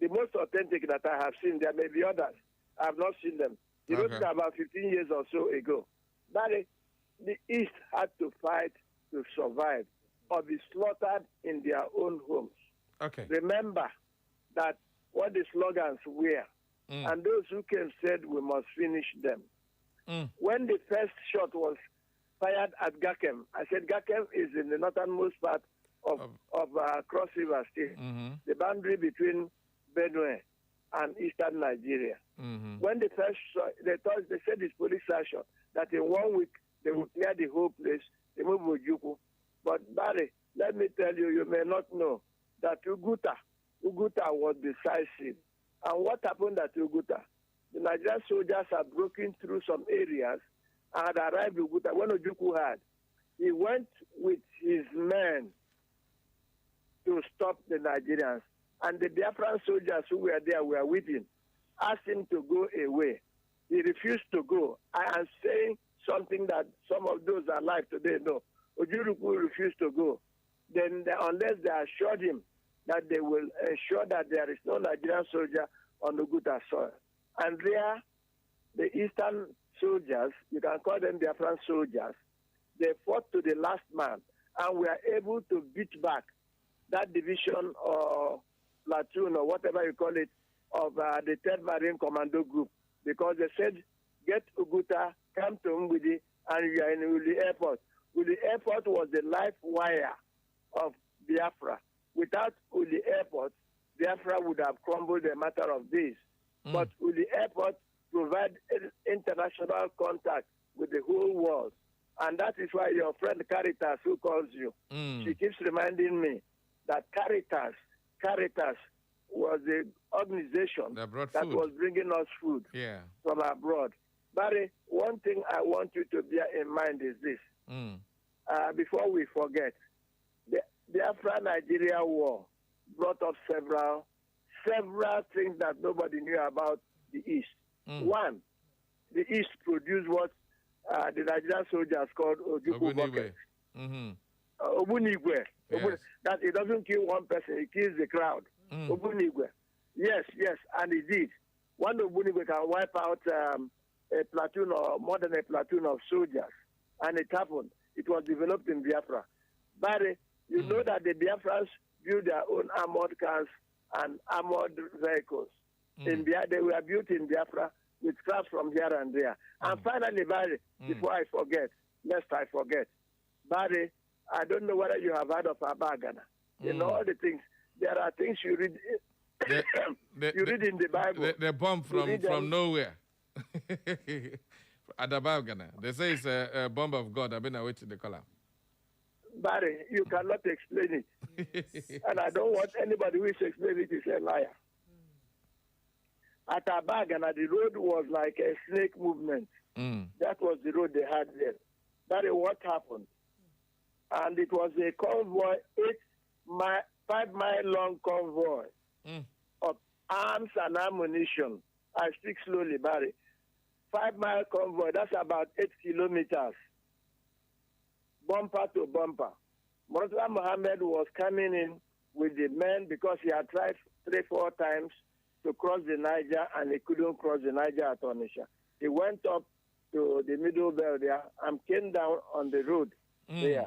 The most authentic that I have seen. There may be others. I have not seen them. He wrote it about 15 years or so ago. But the East had to fight to survive or be slaughtered in their own homes. Okay. Remember that what the slogans were, and those who came said we must finish them. When the first shot was fired at Gakem, I said Gakem is in the northernmost part of Cross River State, the boundary between Benue and eastern Nigeria. When the first shot, they said it's police action, that in 1 week they will clear the whole place, they move Ojuku. But Barry, let me tell you, you may not know that Uguta was decisive. And what happened at Uguta? The Nigerian soldiers had broken through some areas and had arrived at Uguta. When Ojukwu had, he went with his men to stop the Nigerians. And the Biafran soldiers who were there were with him, asked him to go away. He refused to go. I am saying something that some of those alive today know. Ojukwu refused to go. Then unless they assured him that they will ensure that there is no Nigerian soldier on Uguta soil. And there, the eastern soldiers, you can call them Biafran soldiers, they fought to the last man and were able to beat back that division or platoon or whatever you call it of the 3rd Marine Commando Group, because they said, get Uguta, come to Mbidi, and you are in Uli Airport. Uli Airport was the life wire of Biafra. Without Uli Airport, Biafra would have crumbled in a matter of days. But Uli Airport provides international contact with the whole world. And that is why your friend Caritas, who calls you, she keeps reminding me that Caritas was the organization that was bringing us food from abroad. Barry, one thing I want you to bear in mind is this. Before we forget, the Biafra-Nigeria war brought up several things that nobody knew about the East. One, the East produced what the Nigerian soldiers called Ojukwu bucket. Obunigwe. That it doesn't kill one person, it kills the crowd. Obunigwe. Yes, and it did. One Obunigwe can wipe out a platoon or more than a platoon of soldiers. And it happened. It was developed in Biafra. But you know that the Biafrans built their own armored cars and armored vehicles. They were built in Biafra with scraps from here and there. And finally, Barry, before I forget, lest I forget, Barry, I don't know whether you have heard of Abagana. You know all the things. There are things you read. You read in the Bible. The bomb from nowhere. At Abagana, they say it's a bomb of God. I've been awaiting the column. Barry, you cannot explain it. And I don't want anybody who is explaining it is a liar. At Abagana, the road was like a snake movement. That was the road they had there. Barry, what happened? And it was a convoy, 5-mile long convoy of arms and ammunition. I speak slowly, Barry. 5-mile convoy, that's about 8 kilometers. Bumper to bumper. Murtala Mohammed was coming in with the men because he had tried 3-4 times to cross the Niger and he couldn't cross the Niger at Onitsha. He went up to the middle belt there and came down on the road there.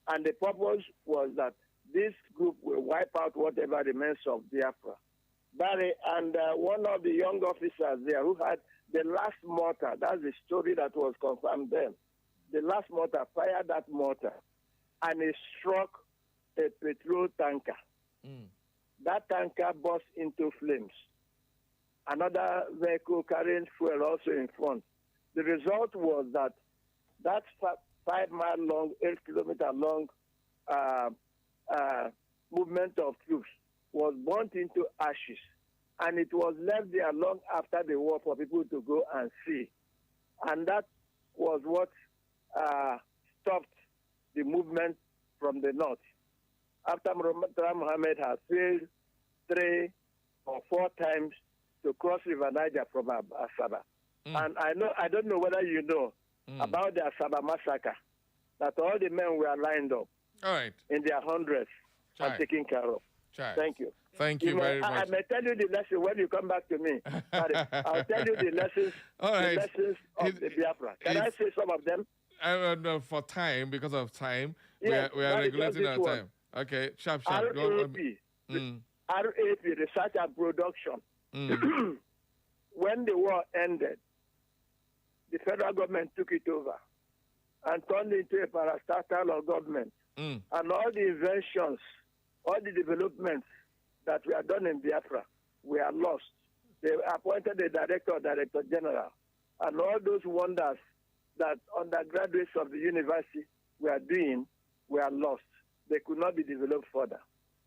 And the purpose was that this group will wipe out whatever remains of Biafra. Barry and one of the young officers there who had the last mortar, that's the story that was confirmed then. The last mortar fired that mortar and it struck a petrol tanker. That tanker burst into flames. Another vehicle carrying fuel also in front. The result was that 5-mile long, 8-kilometer long movement of troops was burnt into ashes. And it was left there long after the war for people to go and see. And that was what stopped the movement from the north. After Muhammad had failed 3 or 4 times to cross River Niger from Asaba. And I don't know whether you know about the Asaba massacre, that all the men were lined up in their hundreds and taken care of. Thank you. Thank you very much. I may tell you the lesson when you come back to me. I'll tell you the lessons, the lessons of the Biafra. Can I say some of them? For time, because of time, yes, we are regulating our time. Okay, sharp. RAP, Research and Production. When the war ended, the federal government took it over and turned it into a parastatal government. And all the inventions, all the developments that were done in Biafra were lost. They appointed a director general, and all those wonders that undergraduates of the university were doing were lost. They could not be developed further.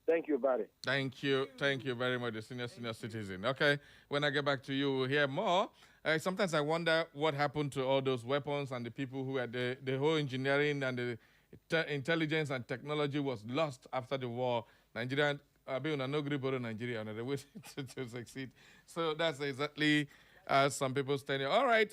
Thank you, Barry. Thank you very much, the senior citizen. Okay, when I get back to you, we'll hear more. Sometimes I wonder what happened to all those weapons and the people who had the whole engineering and the intelligence and technology was lost after the war. Nigeria, Nigeria, and the way to succeed. So that's exactly some people standing. All right.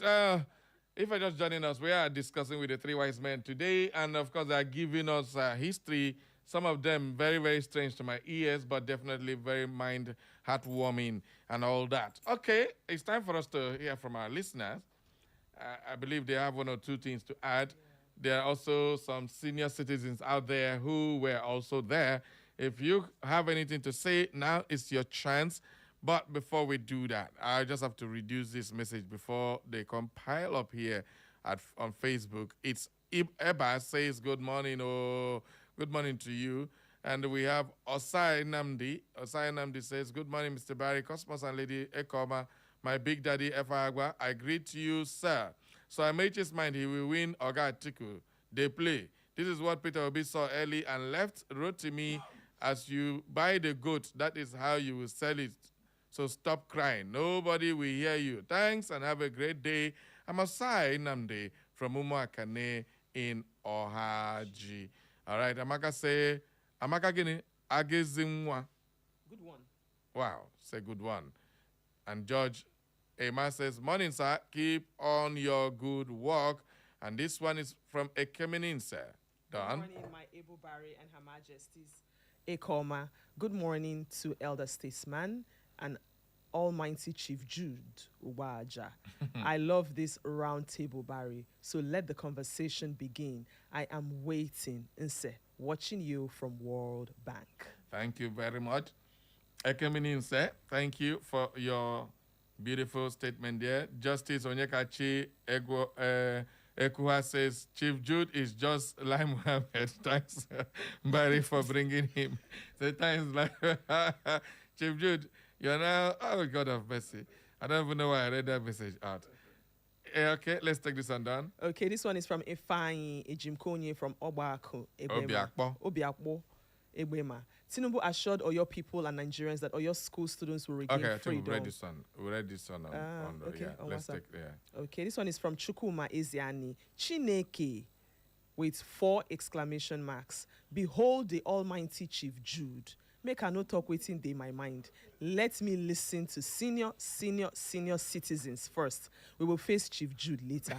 If you're just joining us, we are discussing with the three wise men today, and of course, they are giving us history. Some of them very, very strange to my ears, but definitely very heartwarming and all that. Okay, it's time for us to hear from our listeners. I believe they have one or two things to add. There are also some senior citizens out there who were also there. If you have anything to say, now is your chance. But before we do that, I just have to reduce this message before they compile up here on Facebook. It's Eba says, good morning, good morning to you. And we have Osai Namdi. Osai Namdi says, good morning, Mr. Barry, Cosmos and Lady Ekoma, my big daddy Efagwa. I greet you, sir. So I made his mind he will win Oga Atiku. They play. This is what Peter Obi saw early and left wrote to me, as you buy the goat, that is how you will sell it. So stop crying. Nobody will hear you. Thanks and have a great day. I'm Osai Namdi from Umu Akane in Ohaji. All right, Amaka say, Amaka gini, agezimwa. Good one. Wow, say good one. And George Emma says, morning, sir. Keep on your good work. And this one is from Ekeminin, sir. Done. Good morning, my able Barry and Her Majesty's Ekoma. Good morning to Elder Statesman and Almighty Chief Jude Uwaja. I love this round table, Barry. So let the conversation begin. I am waiting, Nse, watching you from World Bank. Thank you very much. Ekemini Nse, thank you for your beautiful statement there. Justice Onyekachi Ekuha says, Chief Jude is just like Muhammad. Thanks, Barry, for bringing him. So thanks, Chief Jude. You're now, oh, God of mercy. I don't even know why I read that message out. Okay, let's take this one down. Okay, this one is from Ifeanyi Ejimkonye from Obako. Obiakpo. Egbema. Tinubu assured Oyo people and Nigerians that Oyo school students will regain freedom. Okay, I think we read this one. Okay, yeah. Let's take, yeah. Okay, this one is from Chukuma Eziani. Chineke, with 4 exclamation marks. Behold the Almighty Chief Jude. Make I no talk waiting in my mind. Let me listen to senior citizens first. We will face Chief Jude later.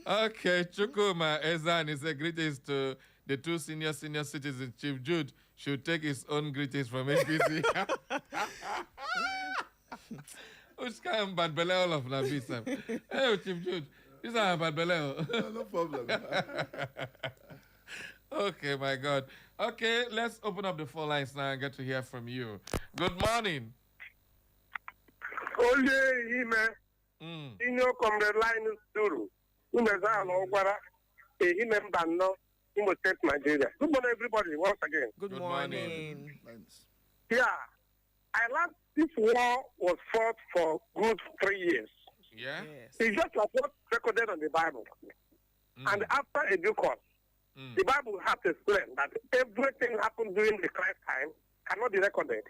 Okay, Chukuma Ezan is a greetings to the 2 senior citizens. Chief Jude should take his own greetings from APC. Which kind of bad belly all of Nabisa? Hey, Chief Jude, this is a bad belly. No problem. Okay, my God. Okay, let's open up the phone lines now and get to hear from you. Good morning. Only him, Senior Comrade Linus Duru, who is a him Bano, Imo State, Nigeria. Good morning, everybody, once again. Good morning. Yeah, I learned this war was fought for good 3 years. Yeah? Yes. It's just like what's recorded on the Bible. And after a due course, the Bible has to explain that everything happened during the Christ time cannot be recorded.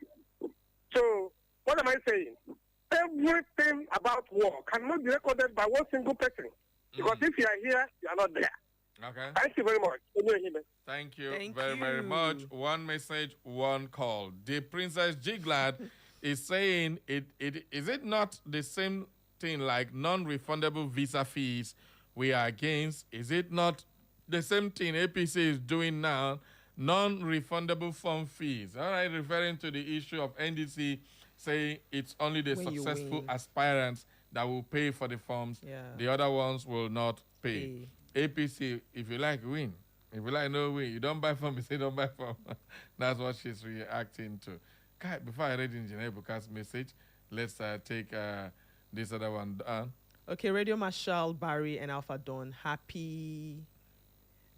So, what am I saying? Everything about war cannot be recorded by one single person. Because if you are here, you are not there. Okay. Thank you very much. Thank you very much. One message, one call. The Princess Jiglad is saying is it not the same thing like non-refundable visa fees we are against? Is it not the same thing APC is doing now? Non-refundable form fees. All right, referring to the issue of NDC saying it's only the successful aspirants that will pay for the forms. Yeah. The other ones will not pay. APC, if you like, win. If you like, no win. You don't buy form, you say don't buy form. That's what she's reacting to. Kai, before I read Engineer Buka's message, let's take this other one down. Okay, Radio Marshal, Barry, and Alpha Dawn, happy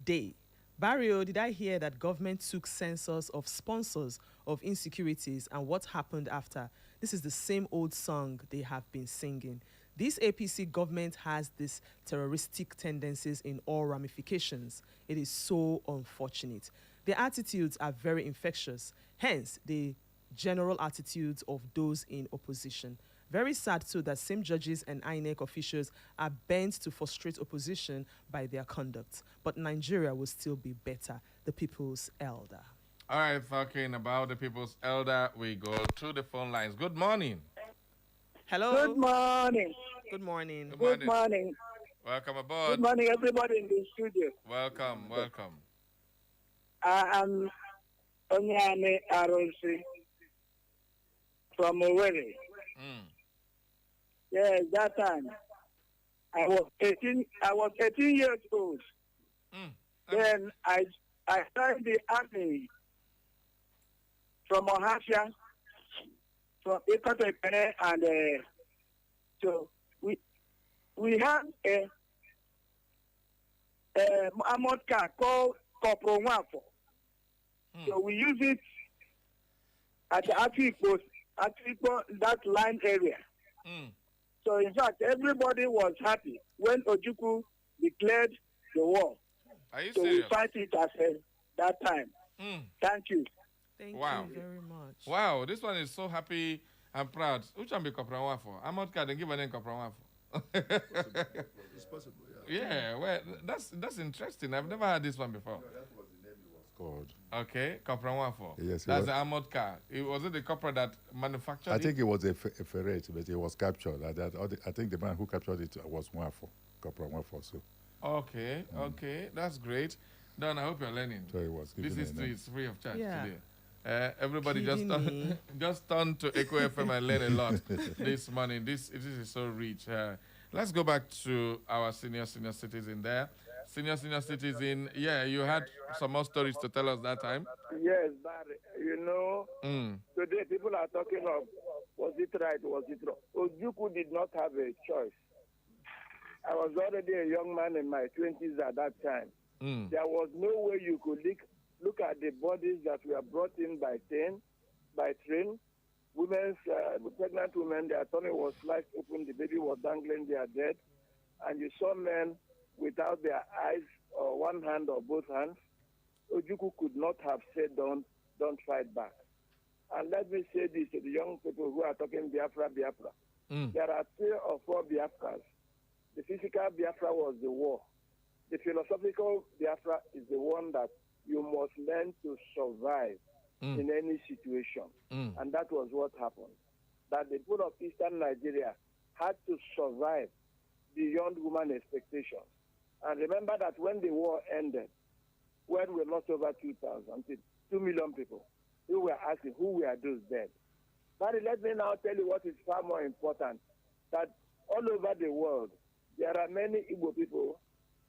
day. Barrio, did I hear that government took census of sponsors of insecurities and what happened after? This is the same old song they have been singing. This APC government has these terroristic tendencies in all ramifications. It is so unfortunate. Their attitudes are very infectious, hence the general attitudes of those in opposition. Very sad too that same judges and INEC officials are bent to frustrate opposition by their conduct. But Nigeria will still be better. The people's elder. All right, talking about the people's elder, we go to the phone lines. Good morning. Hello. Good morning. Good morning. Good morning. Welcome aboard. Good morning, everybody in the studio. Welcome, welcome. I am Onyane Aronsi from Owerri. Yes, that time I was 18 years old. Then I joined the army from Ohafia, from Ikotepene, and so we had a armored car called Corporal Wafo. So we use it at the Atipo, that line area. So in fact, everybody was happy when Ojukwu declared the war. Are you so serious? We fight it as that time. Thank you. Thank you very much. Wow, this one is so happy and proud. Which one be Corporal Wafo? I'm not going to give a name Corporal Wafo. It's possible, yeah. Well, that's interesting. I've never heard this one before. That was the name it was called. Okay, Corporal Wafo. Yes, that's the armored car. Was it the corporal that manufactured it? I think it was a ferret, but it was captured. I think the man who captured it was Wafo, Corporal Wafo. So. Okay, okay, that's great. Don, I hope you're learning. So it was. This history is free of charge today. Everybody just turn to Echo FM and learn a lot this morning. This is so rich. Let's go back to our senior citizen there. Senior citizen, yeah, you had some more stories to tell us that time. Yes, but today people are talking of, was it right, was it wrong? Ojukwu did not have a choice. I was already a young man in my 20s at that time. There was no way you could look at the bodies that were brought in by train. Pregnant women, their tummy was sliced open, the baby was dangling, they are dead. And you saw men without their eyes or one hand or both hands. Ojukwu could not have said, don't fight back. And let me say this to the young people who are talking Biafra. There are 3 or 4 Biafras. The physical Biafra was the war. The philosophical Biafra is the one that you must learn to survive in any situation. And that was what happened. That the people of Eastern Nigeria had to survive beyond human expectations. And remember that when the war ended, when we lost over 2 million people, we were asking who were those dead. But let me now tell you what is far more important, that all over the world, there are many Igbo people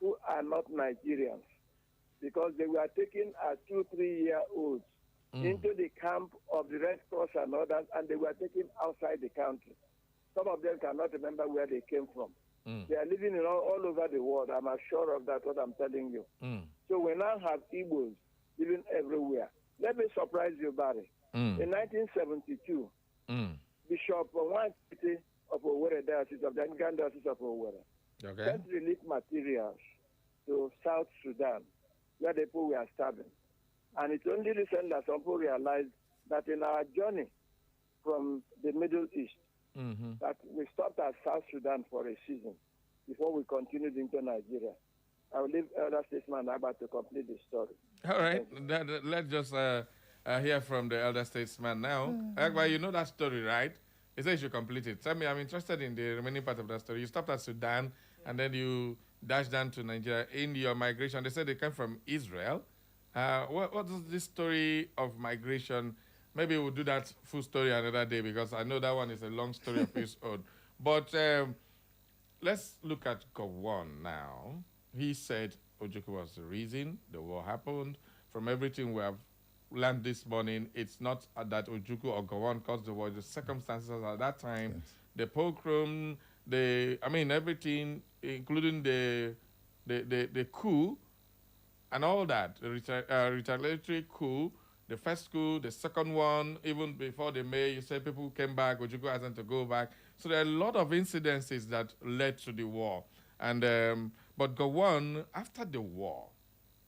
who are not Nigerians because they were taken as 2-3-year-olds into the camp of the Red Cross and others, and they were taken outside the country. Some of them cannot remember where they came from. They are living in all over the world. I'm sure of that, what I'm telling you. So we now have Igbos living everywhere. Let me surprise you, Barry. In 1972, Bishop Nwachite of Owerri Diocese, of the Anglican Diocese of Owerri, sent relief materials to South Sudan, where the people were starving. And it's only recent that some people realized that in our journey from the Middle East, that we stopped at South Sudan for a season before we continued into Nigeria. I will leave Elder Statesman about to complete the story. All right. Let's just hear from the elder statesman now. Agba, you know that story, right? He said you should complete it. Tell me, I'm interested in the remaining part of that story. You stopped at Sudan, and then you dashed down to Nigeria. In your migration, they said they came from Israel. What is this story of migration? Maybe we'll do that full story another day, because I know that one is a long story of its own. But let's look at Gowon now. He said Ojukwu was the reason the war happened. From everything we have learned this morning, it's not that Ojukwu or Gowon caused the war. The circumstances at that time, yes. The pogrom, everything, including the coup and all that, the retaliatory coup, the first coup, the second one, even before the May, you said people came back, Ojukwu hasn't to go back. So there are a lot of incidences that led to the war. And but Gowon, after the war,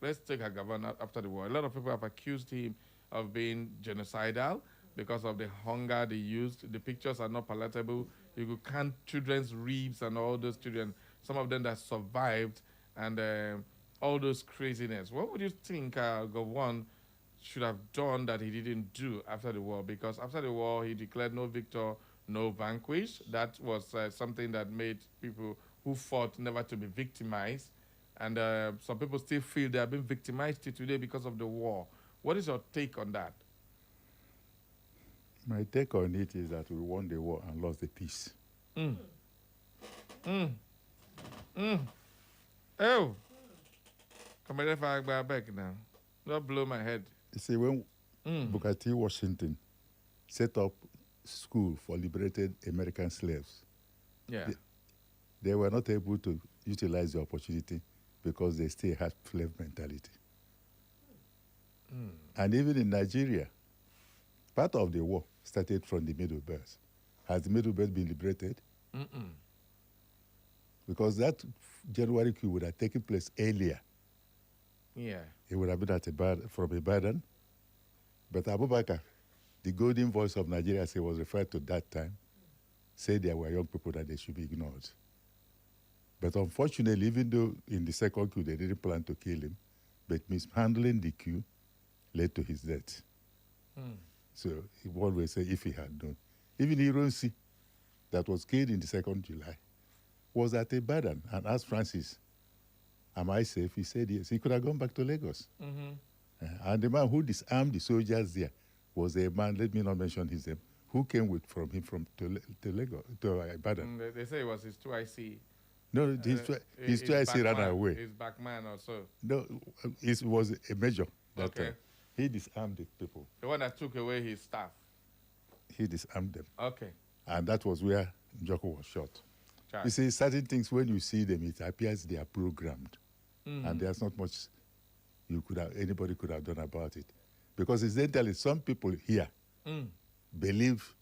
let's take a governor after the war. A lot of people have accused him of being genocidal because of the hunger they used. The pictures are not palatable. You could count children's ribs and all those children, some of them that survived, and all those craziness. What would you think Gowon should have done that he didn't do after the war? Because after the war, he declared no victor, no vanquished. That was something that made people who fought never to be victimized. And some people still feel they have been victimized today because of the war. What is your take on that? My take on it is that we won the war and lost the peace. Oh, come on, back now. Don't blow my head. You see, when Booker T. Washington set up school for liberated American slaves, they were not able to utilize the opportunity because they still had slave mentality. And even in Nigeria, part of the war started from the Middle Belt. Has the Middle Belt been liberated? Because that January coup would have taken place earlier. Yeah. It would have been from Ibadan. But Abubakar, the golden voice of Nigeria, as he was referred to that time, said there were young people that they should be ignored. But unfortunately, even though in the second coup they didn't plan to kill him, but mishandling the coup led to his death. So one way say if he had known. Even Ironsi, that was killed in the 2nd July, was at Ibadan and asked Francis, am I safe? He said yes. He could have gone back to Lagos. And the man who disarmed the soldiers there was a man, let me not mention his name, who came to Lagos, to Ibadan. They say it was his 2IC. No, his 2IC ran away. His back man or so. No, it was a major that time. He disarmed the people. The one that took away his staff. He disarmed them. Okay. And that was where Njoko was shot. You see, certain things, when you see them, it appears they are programmed. And there's not much anybody could have done about it. Because incidentally, some people here believe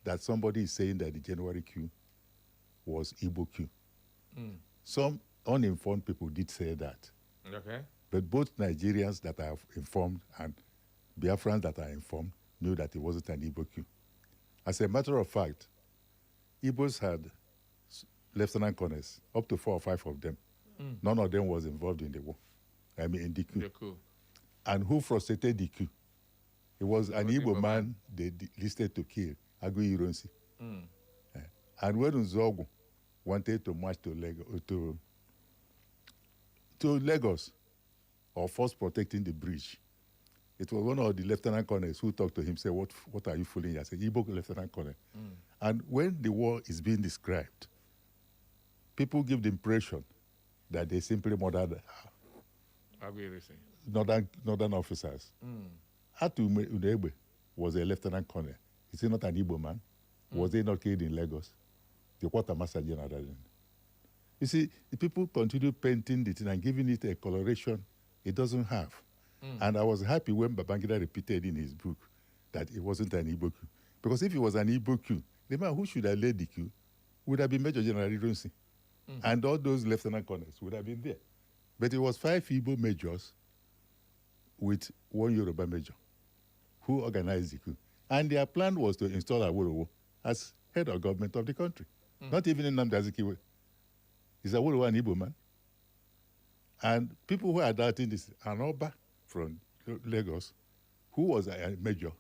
that somebody is saying that the January coup was Igbo coup. Some uninformed people did say that. Okay. But both Nigerians that are informed and Biafrans that are informed knew that it wasn't an Igbo coup. As a matter of fact, Igbos had lieutenant colonels, up to 4 or 5 of them. None of them was involved in the war. In the coup. The coup. And who frustrated the coup? It was an Igbo man they listed to kill, Agu Ironsi. And when Nzogu wanted to march to Lagos, or first protecting the bridge, it was one of the lieutenant colonels who talked to him, said, what are you fooling? I said, Igbo lieutenant colonel. And when the war is being described, people give the impression that they simply murdered northern officers. Atu Udegbe was a lieutenant colonel. Is he not an Igbo man? Was he not killed in Lagos? The quartermaster general. You see, the people continue painting it and giving it a coloration it doesn't have. And I was happy when Babangida repeated in his book that it wasn't an Igbo coup. Because if it was an Igbo coup, the man who should have led the coup would have been Major General Ironsi. And all those lieutenant colonels would have been there. But it was 5 Igbo majors with 1 Yoruba major who organized the coup. And their plan was to install Awolowo as head of government of the country. Not even in Nnamdi Azikiwe. Is Awolowo an Igbo man? And people who are doubting this, Anoba from Lagos who was a major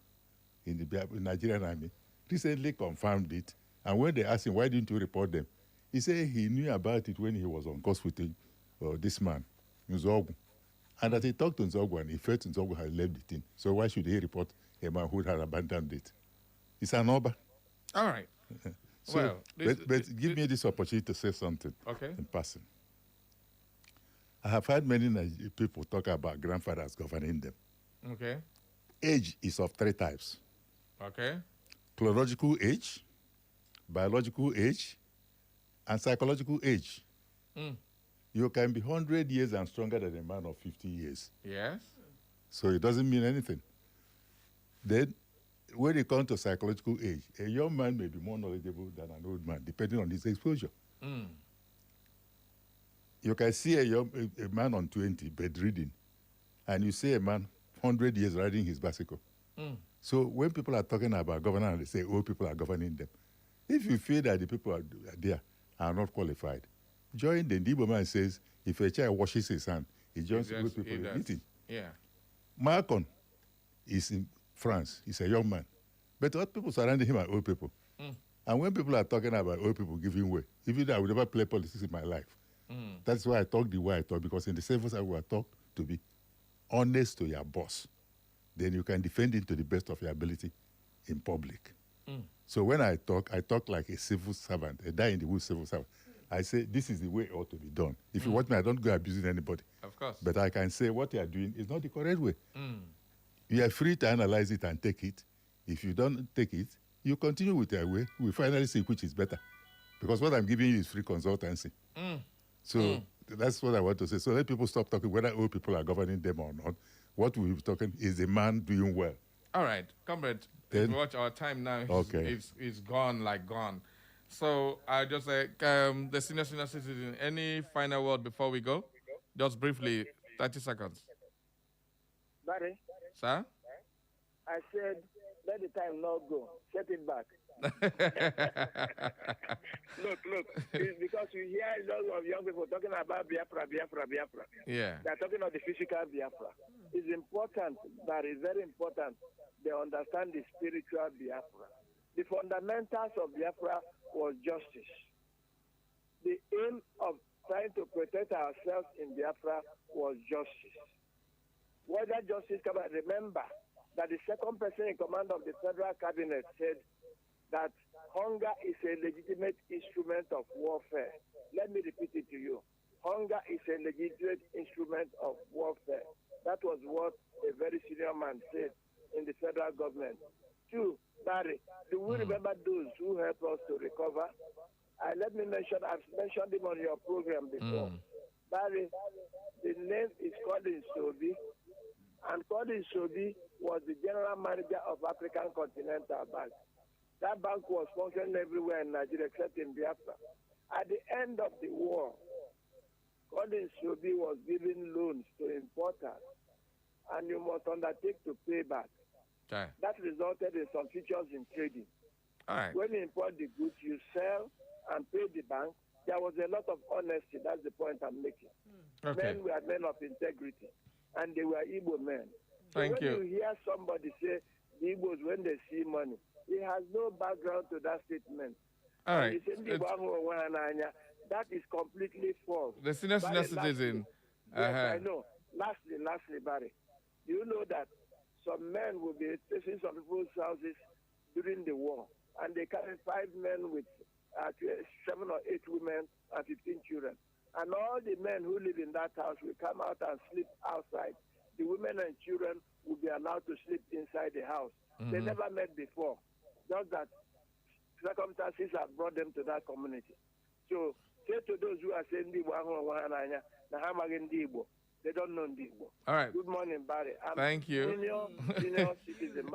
in the Nigerian army, recently confirmed it. And when they asked him, why didn't you report them? He said he knew about it when he was on course with this man, Nzogu. And that he talked to Nzogu and he felt Nzogu had left the team. So why should he report a man who had abandoned it? It's an order. All right. So, well, but give me this opportunity to say something in passing. I have heard many people talk about grandfathers governing them. Okay. Age is of 3 types. Okay. Chronological age, biological age, and psychological age. Mm. You can be 100 years and stronger than a man of 50 years. Yes. So it doesn't mean anything. Then, when it comes to psychological age, a young man may be more knowledgeable than an old man, depending on his exposure. Mm. You can see a man on 20 bedridden, and you see a man 100 years riding his bicycle. Mm. So when people are talking about governance, they say old people are governing them. If you feel that the people are there are not qualified, join them. The Igbo man says, if a child washes his hand, he joins old people in meeting. Yeah. Malcolm is in France. He's a young man. But what people surrounding him are old people. Mm. And when people are talking about old people giving way, even though I would never play politics in my life, that's why I talk the way I talk, because in the civil service we are taught to be honest to your boss. Then you can defend him to the best of your ability in public. Mm. So when I talk like a civil servant, a die-in-the-wood civil servant. I say, this is the way it ought to be done. If you want me, I don't go abusing anybody. Of course. But I can say what you are doing is not the correct way. Mm. You are free to analyze it and take it. If you don't take it, you continue with your way. We finally see which is better. Because what I'm giving you is free consultancy. Mm. So that's what I want to say. So let people stop talking whether old people are governing them or not. What we're talking is a man doing well. All right, comrade, if you watch our time now, it's gone like gone. So I just say, the senior citizen, any final word before we go? Just briefly, 30 seconds. Barry? Sir? I said, let the time not go. Set it back. Look. It's because you hear a lot of young people talking about Biafra. Yeah. They're talking of the physical Biafra. It's important, but it's very important they understand the spiritual Biafra. The fundamentals of Biafra was justice. The aim of trying to protect ourselves in Biafra was justice. Whether justice come out, remember that the second person in command of the federal cabinet said that hunger is a legitimate instrument of warfare. Let me repeat it to you. Hunger is a legitimate instrument of warfare. That was what a very senior man said in the federal government. 2, Barry, do we remember those who helped us to recover? I've mentioned him on your program before. Barry, the name is Colin Sobi, and Colin Sobi was the general manager of African Continental Bank. That bank was functioning everywhere in Nigeria except in Biafra. At the end of the war, Colin Sobi was giving loans to importers, and you must undertake to pay back. Okay. That resulted in some features in trading. All right. When you import the goods, you sell and pay the bank. There was a lot of honesty. That's the point I'm making. Okay. Men were men of integrity, and they were Igbo men. So Thank when you hear somebody say the Igbos, when they see money, he has no background to that statement. All right. That is completely false. The senior citizen. Yes, I know. Lastly, Barry, do you know that some men will be facing some people's houses during the war, and they carry 5 men with 7 or 8 women and 15 children. And all the men who live in that house will come out and sleep outside. The women and children will be allowed to sleep inside the house. They never met before. Just that circumstances have brought them to that community. So say to those who are saying they don't know Igbo. All right. Good morning, Barry. Thank you. Senior citizen,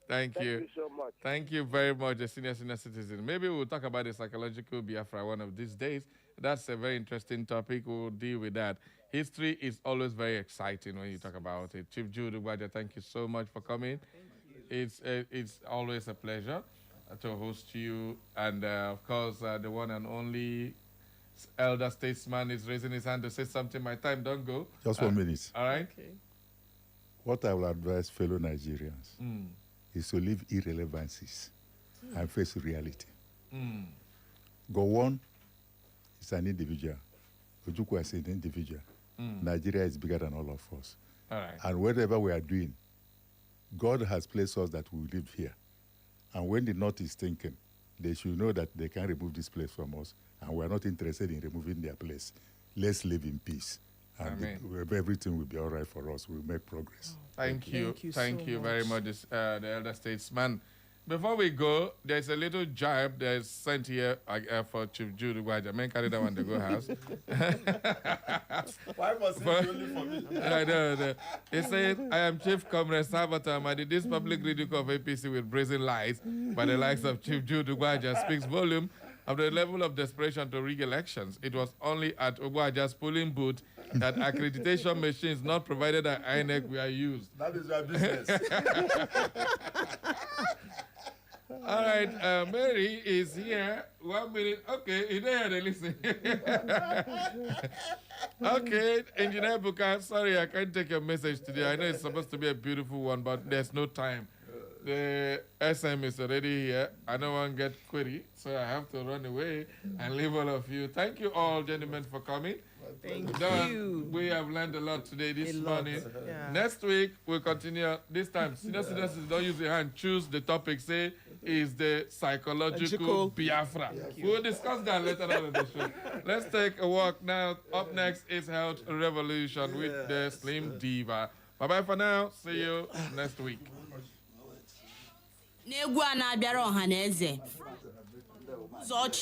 Thank you. Thank you so much. Thank you very much, the senior citizen. Maybe we'll talk about the psychological Biafra one of these days. That's a very interesting topic. We'll deal with that. History is always very exciting when you talk about it. Chief Jude Ugbaja, thank you so much for coming. It's always a pleasure to host you. And, of course, the one and only elder statesman is raising his hand to say something. My time don't go. Just 1 minute. All right. Okay. What I will advise fellow Nigerians is to leave irrelevancies and face reality. Gowon is an individual. Ojukwu is an individual. Nigeria is bigger than all of us. All right. And whatever we are doing, God has placed us that we live here. And when the North is thinking, they should know that they can remove this place from us, and we are not interested in removing their place. Let's live in peace. And everything will be all right for us. We'll make progress. Thank you so very much, the elder statesman. Before we go, there's a little jibe that's sent here for Chief Jude Ugwaja. Men carry that one to go house. Why was it only for me? I know. He said, I am Chief Comrade Sabatam. I did this public ridicule of APC with brazen lies by the likes of Chief Jude Ugwaja speaks volume of the level of desperation to rig elections. It was only at Ugwaja's polling booth that accreditation machines not provided at INEC were used. That is your business. All right, Mary is here. 1 minute. Okay, you don't have to listen. Okay, Engineer Buka, sorry, I can't take your message today. I know it's supposed to be a beautiful one, but there's no time. The SM is already here. I don't want to get query, so I have to run away and leave all of you. Thank you all, gentlemen, for coming. Thank you. We have learned a lot today, this morning. Yeah. Next week, we'll continue. This time, senior citizens, don't use your hand. Choose the topic. Say, is the psychological Biafra. We'll discuss that later on in the show. Let's take a walk now. Up next is Health Revolution with the Slim Diva. Bye-bye for now. See you next week. N'egwu a na-abịara ọha na eze Zọchi